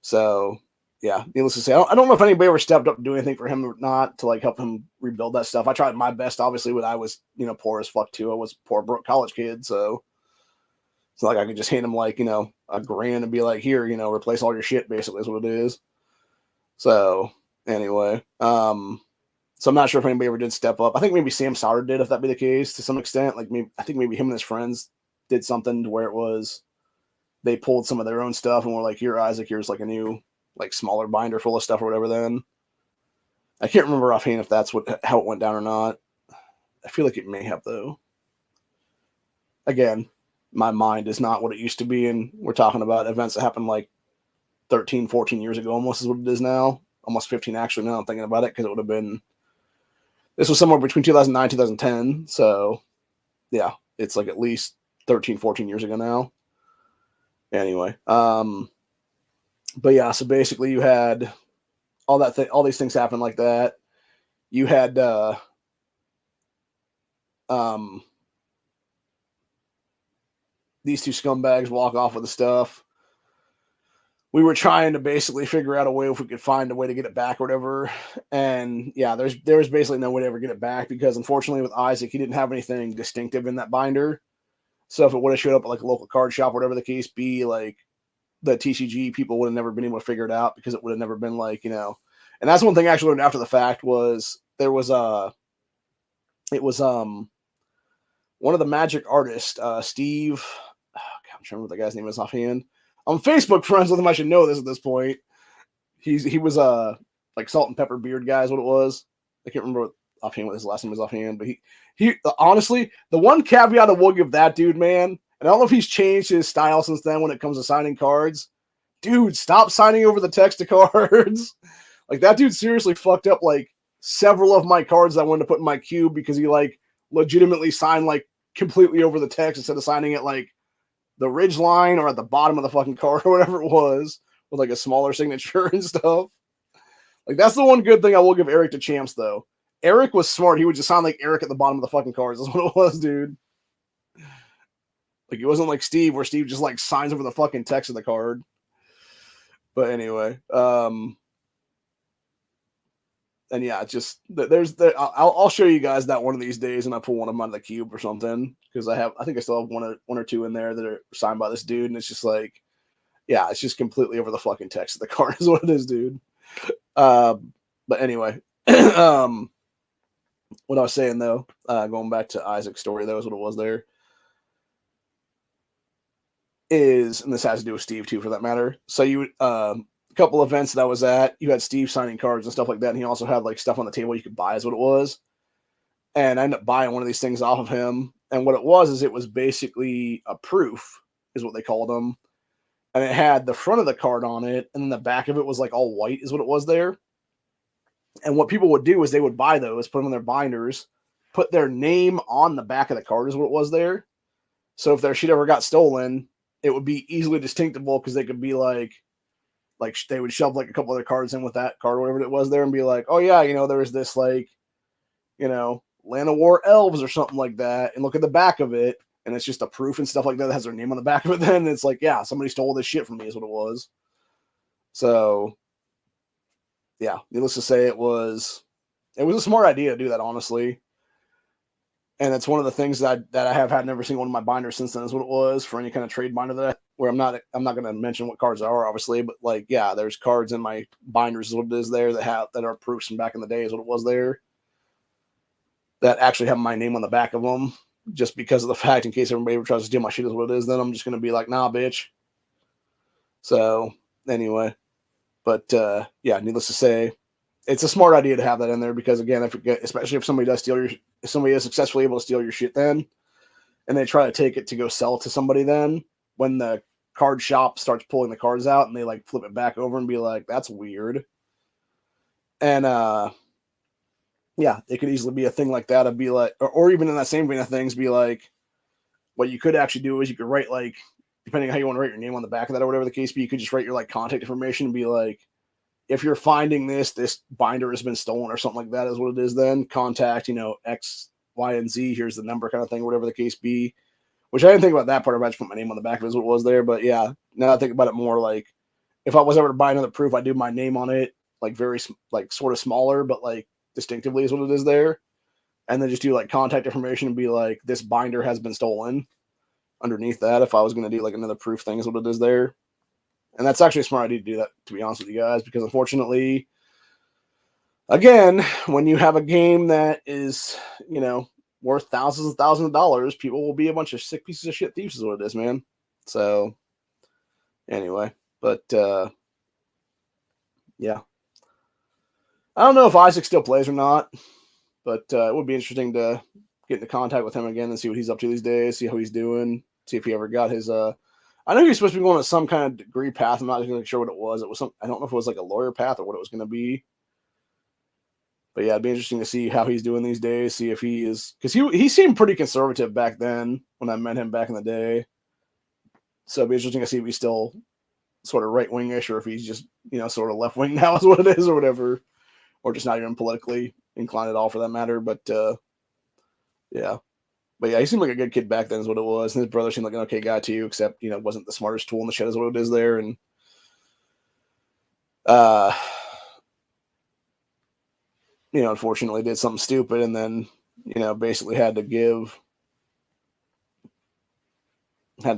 So yeah, needless to say, I don't know if anybody ever stepped up to do anything for him or not to like help him rebuild that stuff. I tried my best, obviously, when I was poor as fuck too. I was a poor broke college kid, so it's not like I could just hand him like $1,000 and be like, here, replace all your shit. Basically, is what it is. So anyway, so I'm not sure if anybody ever did step up. I think maybe Sam Sauter did, if that be the case, to some extent. Like, I think maybe him and his friends did something to where it was they pulled some of their own stuff and were like, here, Isaac, here's like a new, like, smaller binder full of stuff or whatever then. I can't remember offhand if that's how it went down or not. I feel like it may have, though. Again, my mind is not what it used to be, and we're talking about events that happened like 13, 14 years ago almost is what it is now. Almost 15, actually, now I'm thinking about it, because it would have been... This was somewhere between 2009 and 2010, so yeah, it's like at least 13, 14 years ago now. Anyway, but yeah, so basically you had all these things happen like that. You had these two scumbags walk off with the stuff. We were trying to basically figure out a way if we could find a way to get it back or whatever. And yeah, there was basically no way to ever get it back, because unfortunately with Isaac, he didn't have anything distinctive in that binder. So if it would have showed up at like a local card shop, whatever the case be, like the TCG people would have never been able to figure it out, because it would have never been like, And that's one thing I actually learned after the fact was there was one of the Magic artists, Steve. Oh, God, I'm trying to remember what the guy's name is offhand. I'm Facebook friends with him. I should know this at this point. He was like Salt and Pepper Beard guy is what it was. I can't remember offhand what his last name was offhand, but he honestly, the one caveat I will give that dude, man, and I don't know if he's changed his style since then when it comes to signing cards. Dude, stop signing over the text to cards. Like, that dude seriously fucked up like several of my cards that I wanted to put in my cube, because he like legitimately signed like completely over the text instead of signing it like the ridge line or at the bottom of the fucking card or whatever it was, with like a smaller signature and stuff. Like, that's the one good thing I will give Eric to Champs, though. Eric was smart. He would just sound like Eric at the bottom of the fucking cards. That's what it was, dude. Like, it wasn't like Steve, where Steve just like signs over the fucking text of the card. But anyway, and yeah, just I'll show you guys that one of these days, and I pull one of them out of the cube or something, because I think I still have one or two in there that are signed by this dude, and it's just like, yeah, it's just completely over the fucking text of the card is what it is, dude. But anyway, what I was saying though, going back to Isaac's story, that was what it was there. And this has to do with Steve too, for that matter. So you, a couple events that I was at, you had Steve signing cards and stuff like that, and he also had like stuff on the table you could buy, is what it was. And I ended up buying one of these things off of him. And what it was is it was basically a proof, is what they called them. and it had the front of the card on it, and then the back of it was like all white, is what it was there. And what people would do is they would buy those, put them in their binders, put their name on the back of the card, is what it was there. So if their shit ever got stolen, it would be easily distinctable because they could be like they would shove like a couple other cards in with that card, whatever it was there, and be like, oh yeah, there was this like, Land of War Elves or something like that, and look at the back of it, and it's just a proof and stuff like that that has their name on the back of it. Then it's like, yeah, somebody stole this shit from me, is what it was. So, yeah, needless to say, it was a smart idea to do that, honestly. And it's one of the things that I have had never seen one of my binders since then, is what it was for any kind of trade binder that where I'm not going to mention what cards are, obviously, but like, yeah, there's cards in my binders, is what it is there, that are proofs from back in the day, is what it was there, that actually have my name on the back of them, just because of the fact, in case everybody ever tries to steal my shit, is what it is. Then I'm just going to be like, nah, bitch. So anyway, but yeah, needless to say, it's a smart idea to have that in there, because again, especially if somebody if somebody is successfully able to steal your shit then, and they try to take it to go sell it to somebody, then when the card shop starts pulling the cards out and they like flip it back over and be like, that's weird. And yeah, it could easily be a thing like that. It'd be like, or even in that same vein of things, be like, what you could actually do is you could write, like, depending on how you want to write your name on the back of that or whatever the case be, you could just write your like contact information and be like, if you're finding this binder has been stolen or something like that, is what it is, then contact, X, Y, and Z, here's the number, kind of thing, whatever the case be. Which I didn't think about that part. I just put my name on the back of it, is what it was there. But yeah, now I think about it more, like, if I was ever to buy another proof, I'd do my name on it, like very, like sort of smaller, but like distinctively, is what it is there. And then just do like contact information and be like, this binder has been stolen underneath that, if I was going to do like another proof thing, is what it is there. And that's actually a smart idea to do that, to be honest with you guys, because unfortunately, again, when you have a game that is, worth thousands and thousands of dollars, people will be a bunch of sick pieces of shit thieves, is what it is, man. So anyway, but yeah, I don't know if Isaac still plays or not, but it would be interesting to get into contact with him again and see what he's up to these days, see how he's doing, see if he ever got his I know he was supposed to be going to some kind of degree path. I'm not really sure what it was. It was I don't know if it was like a lawyer path or what it was going to be. But yeah, it'd be interesting to see how he's doing these days. See if he is, because he seemed pretty conservative back then when I met him back in the day. So it'd be interesting to see if he's still sort of right wingish, or if he's just sort of left wing now, is what it is, or whatever, or just not even politically inclined at all, for that matter. But yeah, he seemed like a good kid back then, is what it was. And his brother seemed like an okay guy too, except wasn't the smartest tool in the shed, is what it is there. And unfortunately did something stupid, and then, basically had to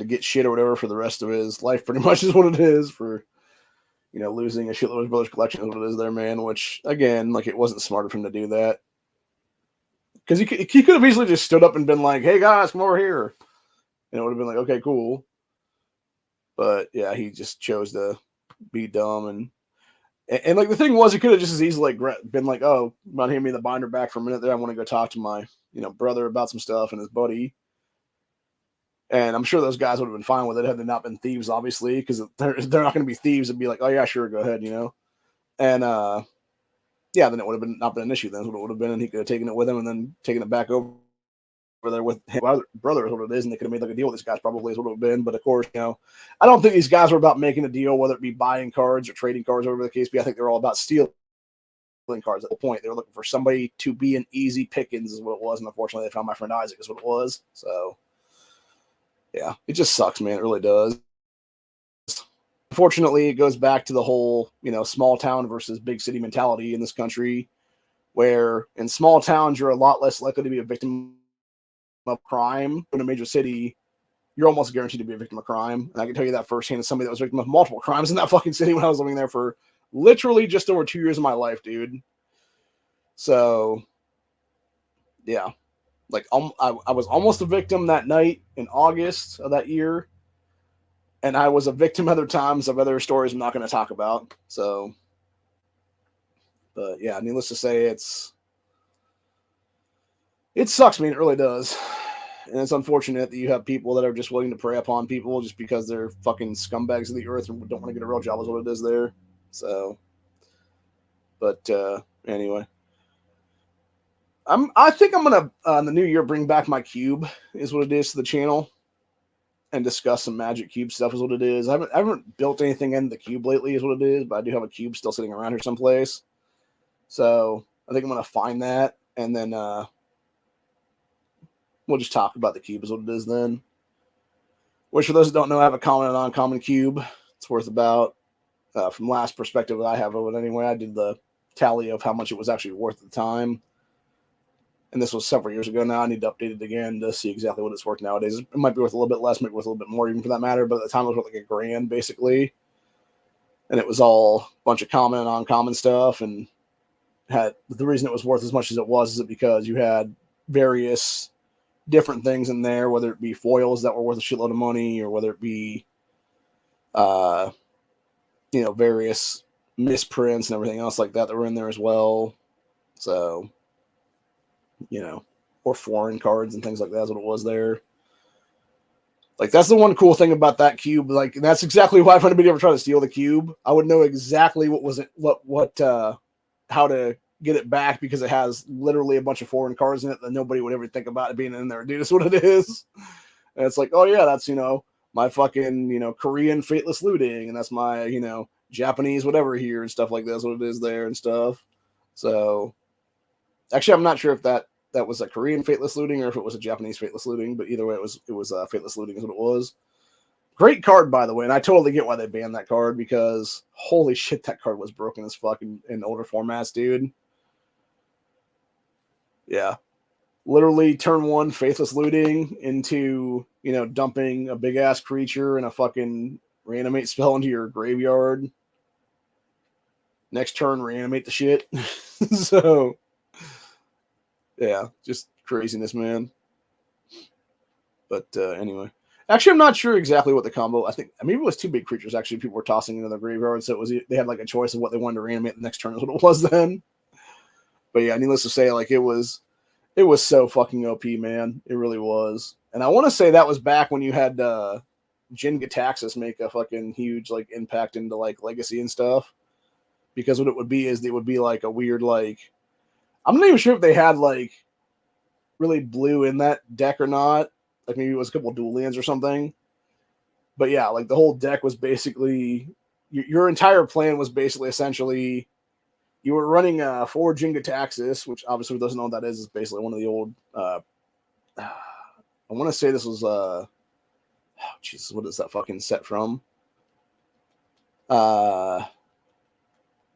get shit or whatever for the rest of his life, pretty much, is what it is, for, losing a shitload of his brother's collection, is what it is there, man. Which, again, like, it wasn't smart of him to do that. Because he could have easily just stood up and been like, hey guys, come over here. And it would have been like, okay, cool. But yeah, he just chose to be dumb. And like, the thing was, he could have just as easily like been like, oh, about handing me the binder back for a minute there, I want to go talk to my brother about some stuff, and his buddy. And I'm sure those guys would have been fine with it had they not been thieves, obviously, because they're not going to be thieves and be like, oh yeah, sure, go ahead, And yeah, then it would have not been an issue. Then what it would have been, and he could have taken it with him and then taken it back over there with his brother, is what it is, and they could have made like a deal with these guys, probably, is what it would have been. But of course, I don't think these guys were about making a deal, whether it be buying cards or trading cards, whatever the case be. I think they're all about stealing cards at the point. They were looking for somebody to be an easy pickings, is what it was. And unfortunately, they found my friend Isaac, is what it was. So yeah, it just sucks, man. It really does. Unfortunately, it goes back to the whole, small town versus big city mentality in this country, where in small towns, you're a lot less likely to be a victim of crime. In a major city, you're almost guaranteed to be a victim of crime. And I can tell you that firsthand as somebody that was a victim of multiple crimes in that fucking city when I was living there for literally just over 2 years of my life, dude. So, yeah. Like, I was almost a victim that night in August of that year. And I was a victim other times of other stories I'm not going to talk about. So, but yeah, needless to say, it sucks, man. It really does. and it's unfortunate that you have people that are just willing to prey upon people just because they're fucking scumbags of the earth and don't want to get a real job is what it is there. So, but anyway, I think I'm gonna in the new year bring back my cube is what it is to the channel, and discuss some Magic Cube stuff is what it is. I haven't built anything in the cube lately is what it is, but I do have a cube still sitting around here someplace. So I think I'm gonna find that, and then we'll just talk about the cube is what it is then. Which for those that don't know, I have a common and uncommon cube. It's worth about, from last perspective that I have of it anyway, I did the tally of how much it was actually worth at the time. And this was several years ago now. I need to update it again to see exactly what it's worth nowadays. It might be worth a little bit less, might be worth a little bit more even for that matter, but at the time it was worth like $1,000 basically. And it was all a bunch of common and uncommon stuff, and had the reason it was worth as much as it was is because you had various different things in there, whether it be foils that were worth a shitload of money, or whether it be various misprints and everything else like that were in there as well. So, or foreign cards and things like that is what it was there. Like, that's the one cool thing about that cube. Like, that's exactly why if anybody ever tried to steal the cube, I would know exactly how to get it back, because it has literally a bunch of foreign cards in it that nobody would ever think about it being in there. Dude, that's what it is. And it's like, oh yeah, that's, my fucking, Korean Fateless Looting, and that's my, Japanese whatever here and stuff like that is what it is there and stuff. So, actually, I'm not sure if that was a Korean Fateless Looting or if it was a Japanese Fateless Looting, but either way, it was Fateless Looting is what it was. Great card, by the way, and I totally get why they banned that card, because holy shit, that card was broken as fuck in older formats, dude. Yeah. Literally turn one Faithless Looting into, dumping a big ass creature and a fucking reanimate spell into your graveyard. Next turn, reanimate the shit. So, yeah, just craziness, man. But anyway. Actually, I'm not sure exactly what the combo, I think, maybe it was two big creatures, actually, people were tossing into the graveyard, so they had like a choice of what they wanted to reanimate the next turn is what it was then. But yeah, needless to say, like, it was so fucking OP, man. It really was. And I want to say that was back when you had Jin Gitaxis make a fucking huge, like, impact into, like, Legacy and stuff. Because what it would be is it would be, like, a weird, like... I'm not even sure if they had, like, really blue in that deck or not. Like, maybe it was a couple of dual lands or something. But yeah, like, the whole deck was basically... Your entire plan was basically, essentially... You were running 4 Jin Gitaxis, which obviously doesn't know what that is basically one of the old... I want to say this was... Jesus, what is that fucking set from?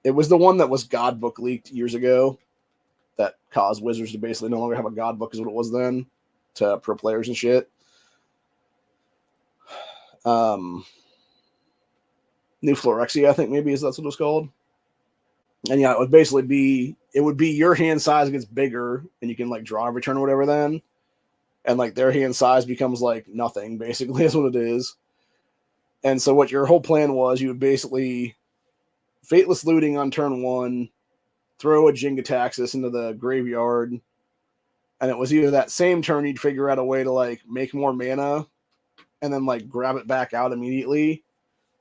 It was the one that was God Book leaked years ago that caused Wizards to basically no longer have a God Book is what it was then to pro players and shit. New Phyrexia, I think maybe is that's what it was called. And yeah, it would basically be your hand size gets bigger and you can like draw every turn or whatever then. And like their hand size becomes like nothing, basically, is what it is. And so what your whole plan was, you would basically Fateless Looting on turn 1, throw a Jin Gitaxis into the graveyard, and it was either that same turn you'd figure out a way to like make more mana and then like grab it back out immediately,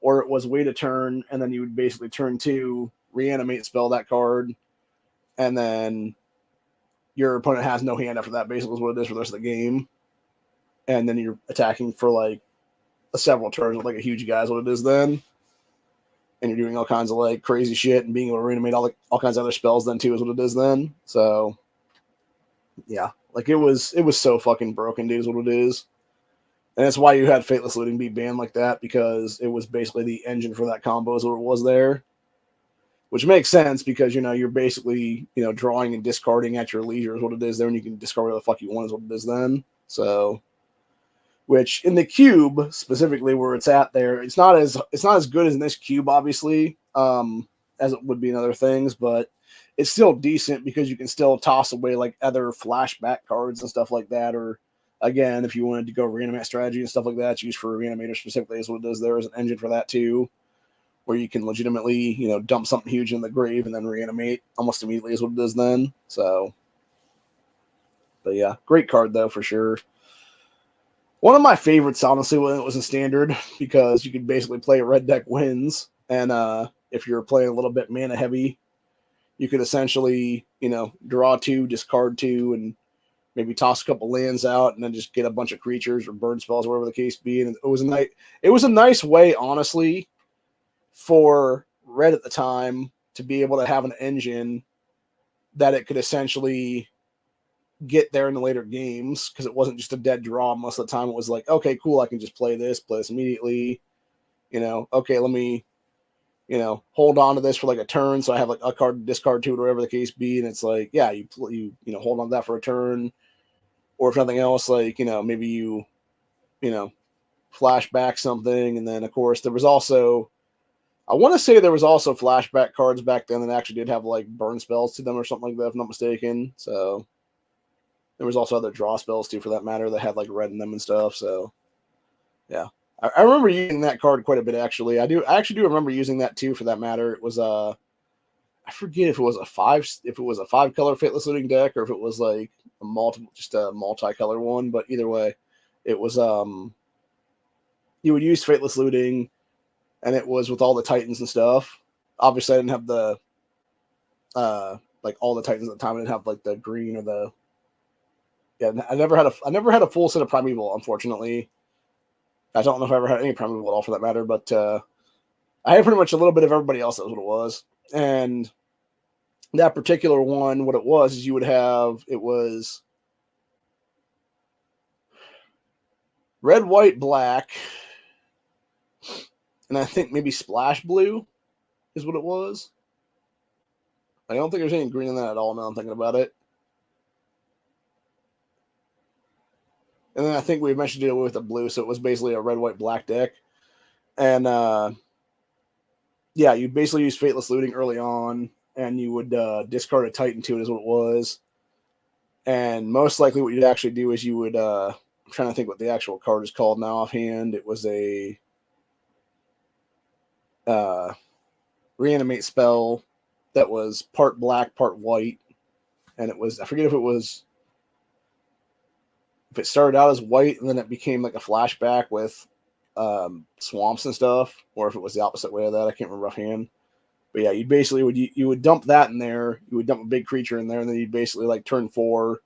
or it was wait a turn and then you would basically turn 2, reanimate spell that card, and then your opponent has no hand after that, basically is what it is for the rest of the game. And then you're attacking for like several turns with like a huge guy is what it is then. And you're doing all kinds of like crazy shit and being able to reanimate all kinds of other spells then too is what it is then. So yeah, like it was so fucking broken, dude, is what it is. And that's why you had Fateless Looting be banned like that, because it was basically the engine for that combo is what it was there. Which makes sense because, you're basically, drawing and discarding at your leisure is what it is there, and you can discard whatever the fuck you want is what it is then. So, which in the cube, specifically where it's at there, it's not as good as in this cube, obviously, as it would be in other things, but it's still decent because you can still toss away like other flashback cards and stuff like that, or again, if you wanted to go reanimate strategy and stuff like that, use for reanimator specifically is what it is. There is an engine for that too, where you can legitimately, dump something huge in the grave and then reanimate almost immediately is what it is then. So, but yeah, great card though, for sure. One of my favorites, honestly, when it was in standard, because you could basically play a red deck wins, and if you're playing a little bit mana heavy, you could essentially, draw 2, discard 2, and maybe toss a couple lands out, and then just get a bunch of creatures or burn spells, or whatever the case be. And it was a nice way, honestly, for red at the time to be able to have an engine that it could essentially get there in the later games, because it wasn't just a dead draw. Most of the time it was like, okay, cool, I can just play this immediately. Okay, let me, hold on to this for like a turn, so I have like a card to discard to it, or whatever the case be. And it's like, yeah, you hold on to that for a turn, or if nothing else, like, maybe you flash back something. And then of course there was also, I want to say there was also flashback cards back then that actually did have like burn spells to them or something like that, if I'm not mistaken. So there was also other draw spells too, for that matter, that had like red in them and stuff. So yeah, I remember using that card quite a bit, actually. I actually do remember using that too, for that matter. It was I forget if it was a 5-color Fateless Looting deck, or if it was like a multicolor one. But either way, it was you would use Fateless Looting, and it was with all the Titans and stuff. Obviously, I didn't have the like all the Titans at the time. I didn't have like the green or the I never had a full set of Primeval, unfortunately. I don't know if I ever had any Primeval at all, for that matter, but I had pretty much a little bit of everybody else. That was what it was. And that particular one, what it was is you would have, it was red, white, black, and I think maybe splash blue is what it was. I don't think there's any green in that at all, now I'm thinking about it. And then I think we eventually did away with the blue, so it was basically a red, white, black deck. And you basically use Fateless Looting early on, and you would discard a Titan to it, is what it was. And most likely what you'd actually do is you would, I'm trying to think what the actual card is called now offhand. It was a reanimate spell that was part black, part white. And it was, I forget if it started out as white and then it became like a flashback with swamps and stuff, or if it was the opposite way of that. I can't remember offhand. But yeah, you would dump that in there. You would dump a big creature in there, and then you'd basically like turn 4,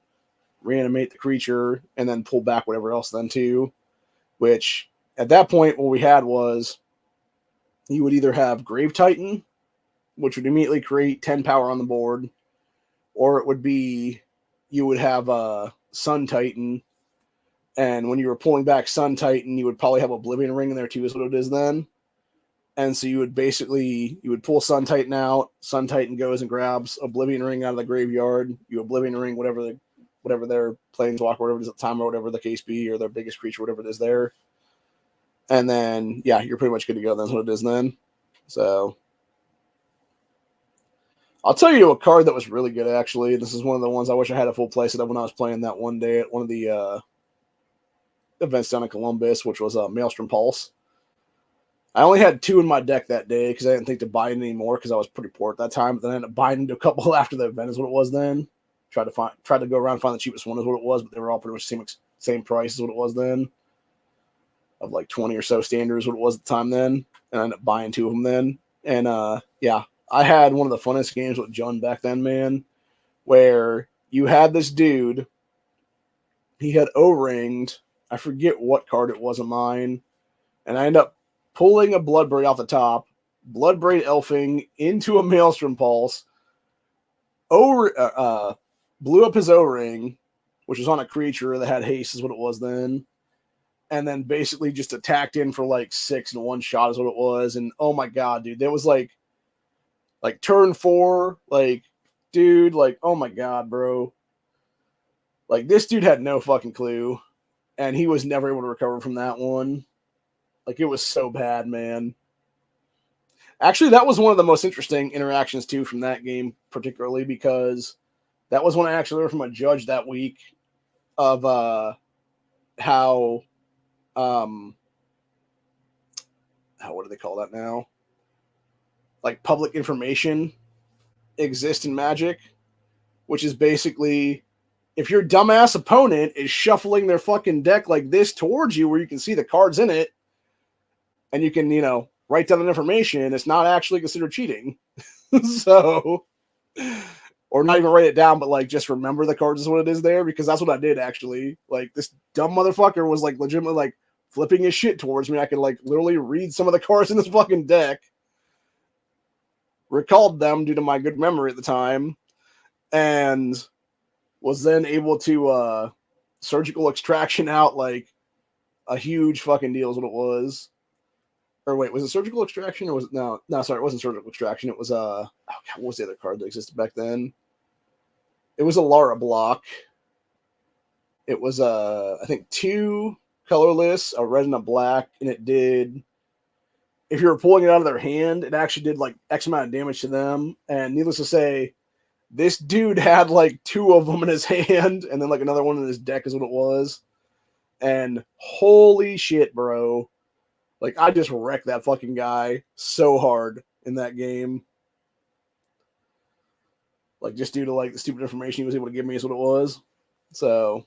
reanimate the creature, and then pull back whatever else then too. Which at that point, what we had was you would either have Grave Titan, which would immediately create 10 power on the board, or it would be you would have a Sun Titan, and when you were pulling back Sun Titan, you would probably have Oblivion Ring in there too, is what it is then. And so you would pull Sun Titan out. Sun Titan goes and grabs Oblivion Ring out of the graveyard. You Oblivion Ring whatever their Planeswalker, whatever it is at the time, or whatever the case be, or their biggest creature, whatever it is there. And then, yeah, you're pretty much good to go. That's what it is then. So I'll tell you a card that was really good, actually. This is one of the ones I wish I had a full playset of when I was playing that one day at one of the events down in Columbus, which was Maelstrom Pulse. I only had 2 in my deck that day because I didn't think to buy it anymore because I was pretty poor at that time. But then I ended up buying into a couple after the event, is what it was then. Tried to go around and find the cheapest one, is what it was, but they were all pretty much same price as what it was then. Of like 20 or so standards, what it was at the time then. And I ended up buying 2 of them then. And I had one of the funnest games with Jun back then, man, where you had this dude, he had O-ringed, I forget what card it was of mine, and I ended up pulling a Bloodbraid off the top, Bloodbraid elfing into a Maelstrom Pulse, blew up his O-ring, which was on a creature that had haste, is what it was then, and then basically just attacked in for like 6 in one shot, is what it was. And oh my god, dude, there was like turn 4, like, dude, like, oh my god, bro, like, this dude had no fucking clue, and he was never able to recover from that one. Like, it was so bad, man. Actually, that was one of the most interesting interactions, too, from that game, particularly, because that was when I actually learned from a judge that week of how what do they call that now? Like, public information exists in Magic, which is basically if your dumbass opponent is shuffling their fucking deck like this towards you where you can see the cards in it and you can, write down the information, it's not actually considered cheating. So, or not even write it down, but like just remember the cards is what it is there, because that's what I did actually. Like this dumb motherfucker was like legitimately like flipping his shit towards me. I could like literally read some of the cards in this fucking deck, recalled them due to my good memory at the time, and was then able to surgical extraction out like a huge fucking deal is what it was. Or wait, was it surgical extraction or was it no, sorry, it wasn't surgical extraction. It was what was the other card that existed back then? It was a Lara block. It was I think 2 colorless, a red and a black, and it did, if you were pulling it out of their hand, it actually did like X amount of damage to them. And needless to say, this dude had like 2 of them in his hand and then like another one in his deck is what it was. And holy shit, bro. Like, I just wrecked that fucking guy so hard in that game. Like, just due to, like, the stupid information he was able to give me is what it was. So,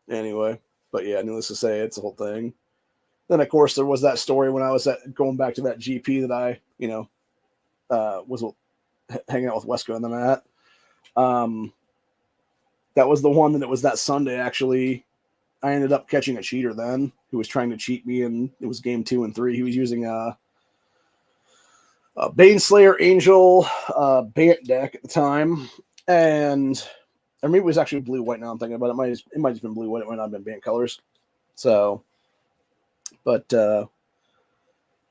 anyway. But, yeah, needless to say, it's the whole thing. Then, of course, there was that story when I was going back to that GP that I, was hanging out with Wesco and them at. That was the one that it was that Sunday, actually. I ended up catching a cheater then who was trying to cheat me, and it was game 2 and 3. He was using a Baneslayer Angel Bant deck at the time, and or maybe it was actually blue-white now I'm thinking about it. It might have been blue-white. It might not have been Bant colors. So, but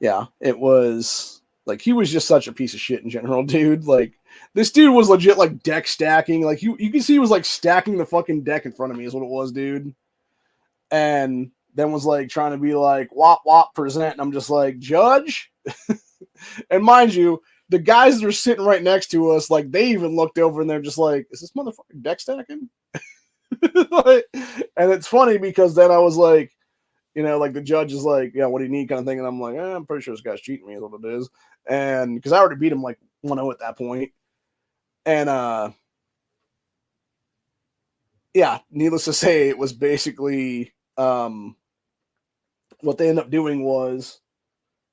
yeah, it was like he was just such a piece of shit in general, dude. Like, this dude was legit like deck stacking. Like, you can see he was like stacking the fucking deck in front of me is what it was, dude. And then was like trying to be like wop wop present, and I'm just like, Judge. And mind you, the guys that are sitting right next to us, like they even looked over and they're just like, is this motherfucker deck stacking? Like, and it's funny because then I was like, like the judge is like, yeah, what do you need kind of thing, and I'm like, I'm pretty sure this guy's cheating me is what it is. And because I already beat him like 1-0 at that point. And yeah, needless to say, it was basically what they ended up doing was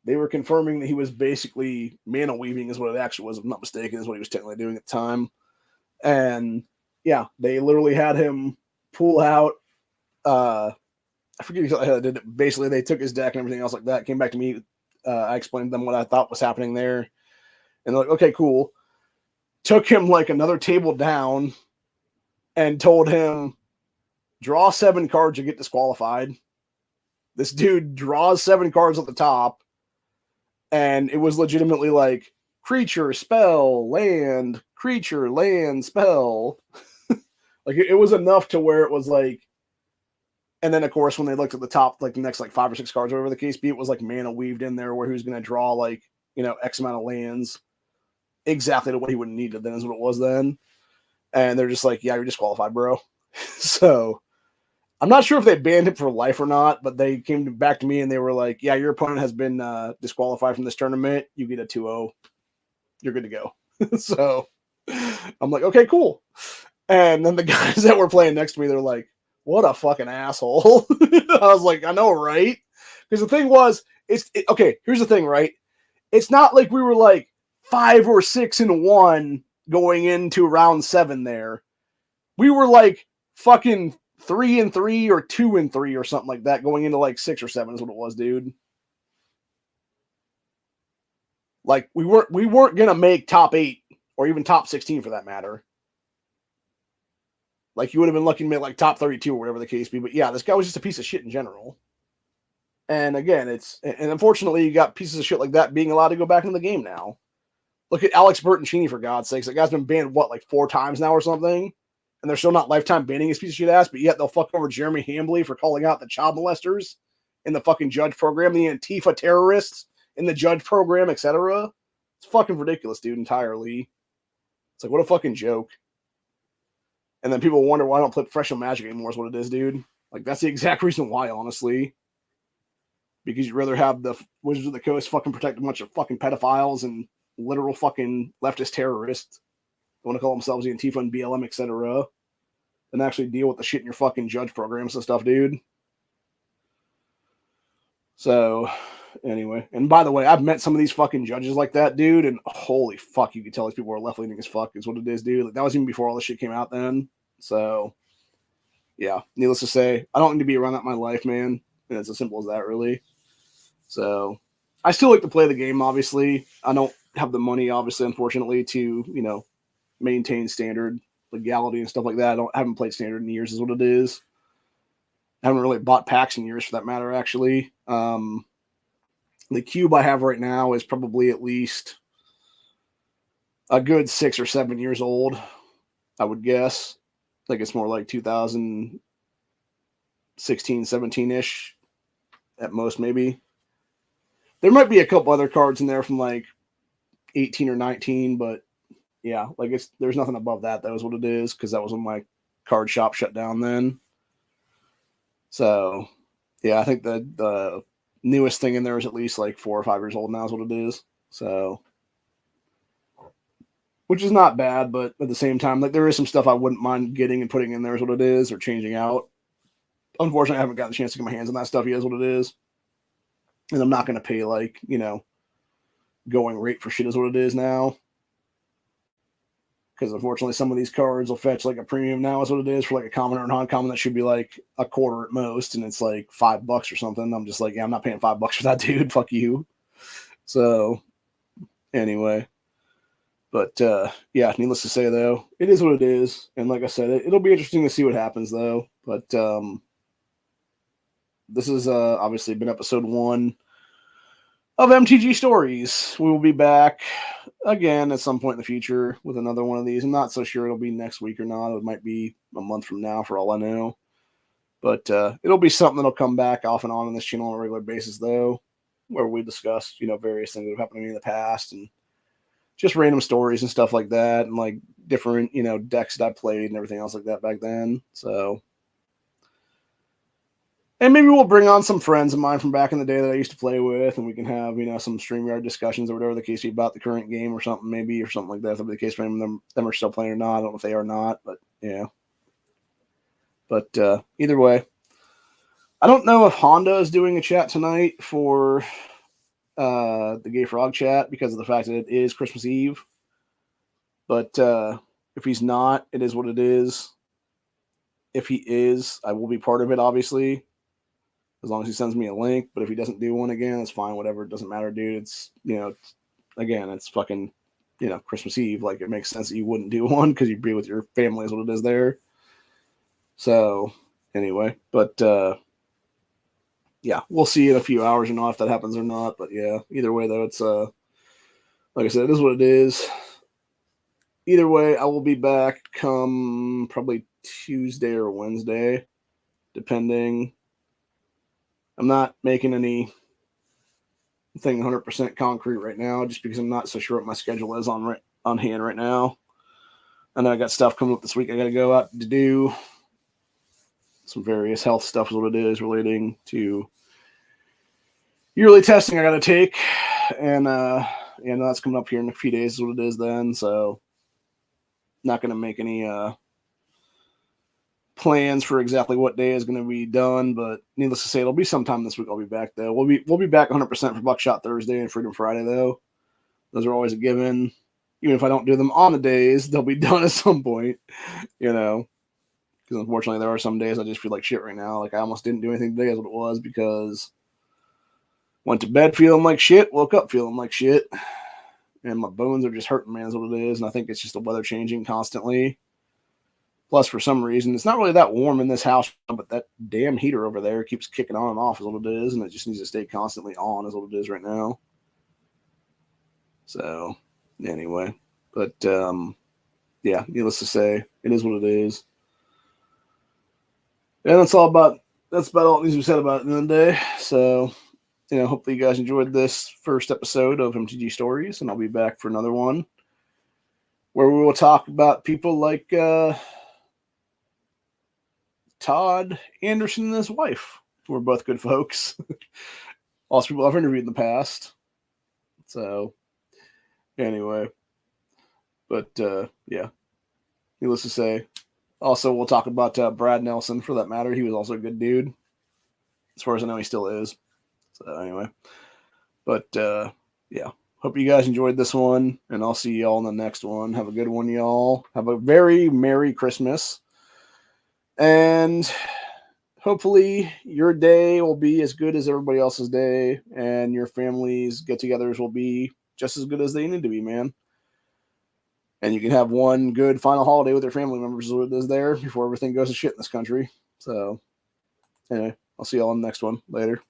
they were confirming that he was basically mana weaving is what it actually was, if I'm not mistaken, is what he was technically doing at the time. And yeah, they literally had him pull out I forget exactly how they did it. Basically, they took his deck and everything else like that, came back to me. I explained to them what I thought was happening there. And they're like, okay, cool. Took him like another table down and told him, draw 7 cards or get disqualified. This dude draws 7 cards at the top, and it was legitimately like creature, spell, land, creature, land, spell. Like, it was enough to where it was like, and then of course when they looked at the top, like the next like 5 or 6 cards, whatever the case be, it was like mana weaved in there where he was going to draw like, X amount of lands, exactly to what he would have needed then is what it was then. And they're just like, yeah, you're disqualified, bro. So I'm not sure if they banned him for life or not, but they came back to me and they were like, yeah, your opponent has been disqualified from this tournament. You get a 2-0. You're good to go. So I'm like, okay, cool. And then the guys that were playing next to me, they're like, what a fucking asshole. I was like, I know, right? Because the thing was, okay, here's the thing, right? It's not like we were like 5 or 6-1 going into round 7 there. We were like fucking 3-3 or 2-3 or something like that going into like 6 or 7 is what it was, dude. Like, we weren't gonna make top 8 or even top 16 for that matter. Like, you would have been lucky to make like top 32 or whatever the case be. But yeah, this guy was just a piece of shit in general. And again, and unfortunately, you got pieces of shit like that being allowed to go back into the game now. Look at Alex Bertoncini, for God's sakes. That guy's been banned, what, like 4 times now or something? And they're still not lifetime banning his piece of shit ass, but yet they'll fuck over Jeremy Hambley for calling out the child molesters in the fucking judge program, the Antifa terrorists in the judge program, etc. It's fucking ridiculous, dude, entirely. It's like, what a fucking joke. And then people wonder why I don't play professional Magic anymore is what it is, dude. Like, that's the exact reason why, honestly. Because you'd rather have the Wizards of the Coast fucking protect a bunch of fucking pedophiles and literal fucking leftist terrorists. They want to call themselves the Antifa and BLM, etc. than actually deal with the shit in your fucking judge programs and stuff, dude. So, anyway. And by the way, I've met some of these fucking judges like that, dude, and holy fuck, you can tell these people are left-leaning as fuck is what it is, dude. Like, that was even before all this shit came out then. So, yeah, needless to say, I don't need to be around that in my life, man. And it's as simple as that, really. So, I still like to play the game, obviously. I don't have the money, obviously, unfortunately, to, you know, maintain standard legality and stuff like that. I haven't played standard in years is what it is. I haven't really bought packs in years for that matter, actually. The cube I have right now is probably at least a good 6 or 7 years old, I would guess. Like it's more like 2016, 17-ish at most, maybe. There might be a couple other cards in there from like 18 or 19, but yeah, like there's nothing above that. That was what it is, because that was when my card shop shut down then. So yeah, I think the newest thing in there is at least like 4 or 5 years old now is what it is. So, which is not bad, but at the same time, like there is some stuff I wouldn't mind getting and putting in there is what it is, or changing out. Unfortunately, I haven't gotten a chance to get my hands on that stuff yet is what it is. And I'm not going to pay like, you know, going rate for shit is what it is now. Because unfortunately, some of these cards will fetch like a premium now is what it is for like a common or non-common that should be like a quarter at most, and it's like $5 or something. I'm just like, yeah, I'm not paying $5 for that, dude. Fuck you. So anyway, but yeah, needless to say though, it is what it is, and like I said, it'll be interesting to see what happens though. But this has obviously been episode 1 of MTG Stories. We will be back again at some point in the future with another one of these. I'm not so sure it'll be next week or not. It might be a month from now for all I know. But it'll be something that'll come back off and on this channel on a regular basis, though, where we discuss, you know, various things that have happened to me in the past and just random stories and stuff like that, and like different, you know, decks that I played and everything else like that back then. So, and maybe we'll bring on some friends of mine from back in the day that I used to play with, and we can have, you know, some StreamYard discussions or whatever the case be about the current game or something, maybe, or something like that. If that'll be the case for them are still playing or not. I don't know if they are or not, but yeah. But either way, I don't know if Honda is doing a chat tonight for the Gay Frog chat because of the fact that it is Christmas Eve. But if he's not, it is what it is. If he is, I will be part of it, obviously, as long as he sends me a link. But if he doesn't do one again, it's fine, whatever. It doesn't matter, dude. It's, you know, again, it's fucking, you know, Christmas Eve. Like, it makes sense that you wouldn't do one because you'd be with your family is what it is there. So, anyway, but yeah, we'll see in a few hours or not if that happens or not. But yeah, either way, though, it's like I said, it is what it is. Either way, I will be back come probably Tuesday or Wednesday, depending. I'm not making anything 100% concrete right now, just because I'm not so sure what my schedule is on hand right now. I know I got stuff coming up this week I got to go out to do. Some various health stuff is what it is relating to yearly testing I got to take. And that's coming up here in a few days is what it is then. So not going to make any plans for exactly what day is going to be done, but needless to say, it'll be sometime this week. I'll be back though. We'll be back 100% for Buckshot Thursday and Freedom Friday though. Those are always a given. Even if I don't do them on the days, they'll be done at some point, you know. Because unfortunately, there are some days I just feel like shit right now. Like I almost didn't do anything today, is what it was, because went to bed feeling like shit, woke up feeling like shit, and my bones are just hurting, man, is what it is. And I think it's just the weather changing constantly. Plus, for some reason, it's not really that warm in this house, but that damn heater over there keeps kicking on and off is what it is, and it just needs to stay constantly on is what it is right now. So, anyway, but yeah, needless to say, it is what it is. And that's about all that needs to be said about it in the day. So, you know, hopefully you guys enjoyed this first episode of MTG Stories, and I'll be back for another one where we will talk about people like Todd Anderson and his wife, who are both good folks. Also people I've interviewed in the past. So, anyway, but yeah, needless to say, Also, we'll talk about Brad Nelson for that matter. He was also a good dude. As far as I know, he still is. So anyway, but yeah. Hope you guys enjoyed this one, and I'll see y'all in the next one. Have a good one, y'all. Have a very Merry Christmas. And hopefully your day will be as good as everybody else's day, and your family's get-togethers will be just as good as they need to be, man. And you can have one good final holiday with your family members is there before everything goes to shit in this country. So anyway, I'll see y'all on the next one. Later.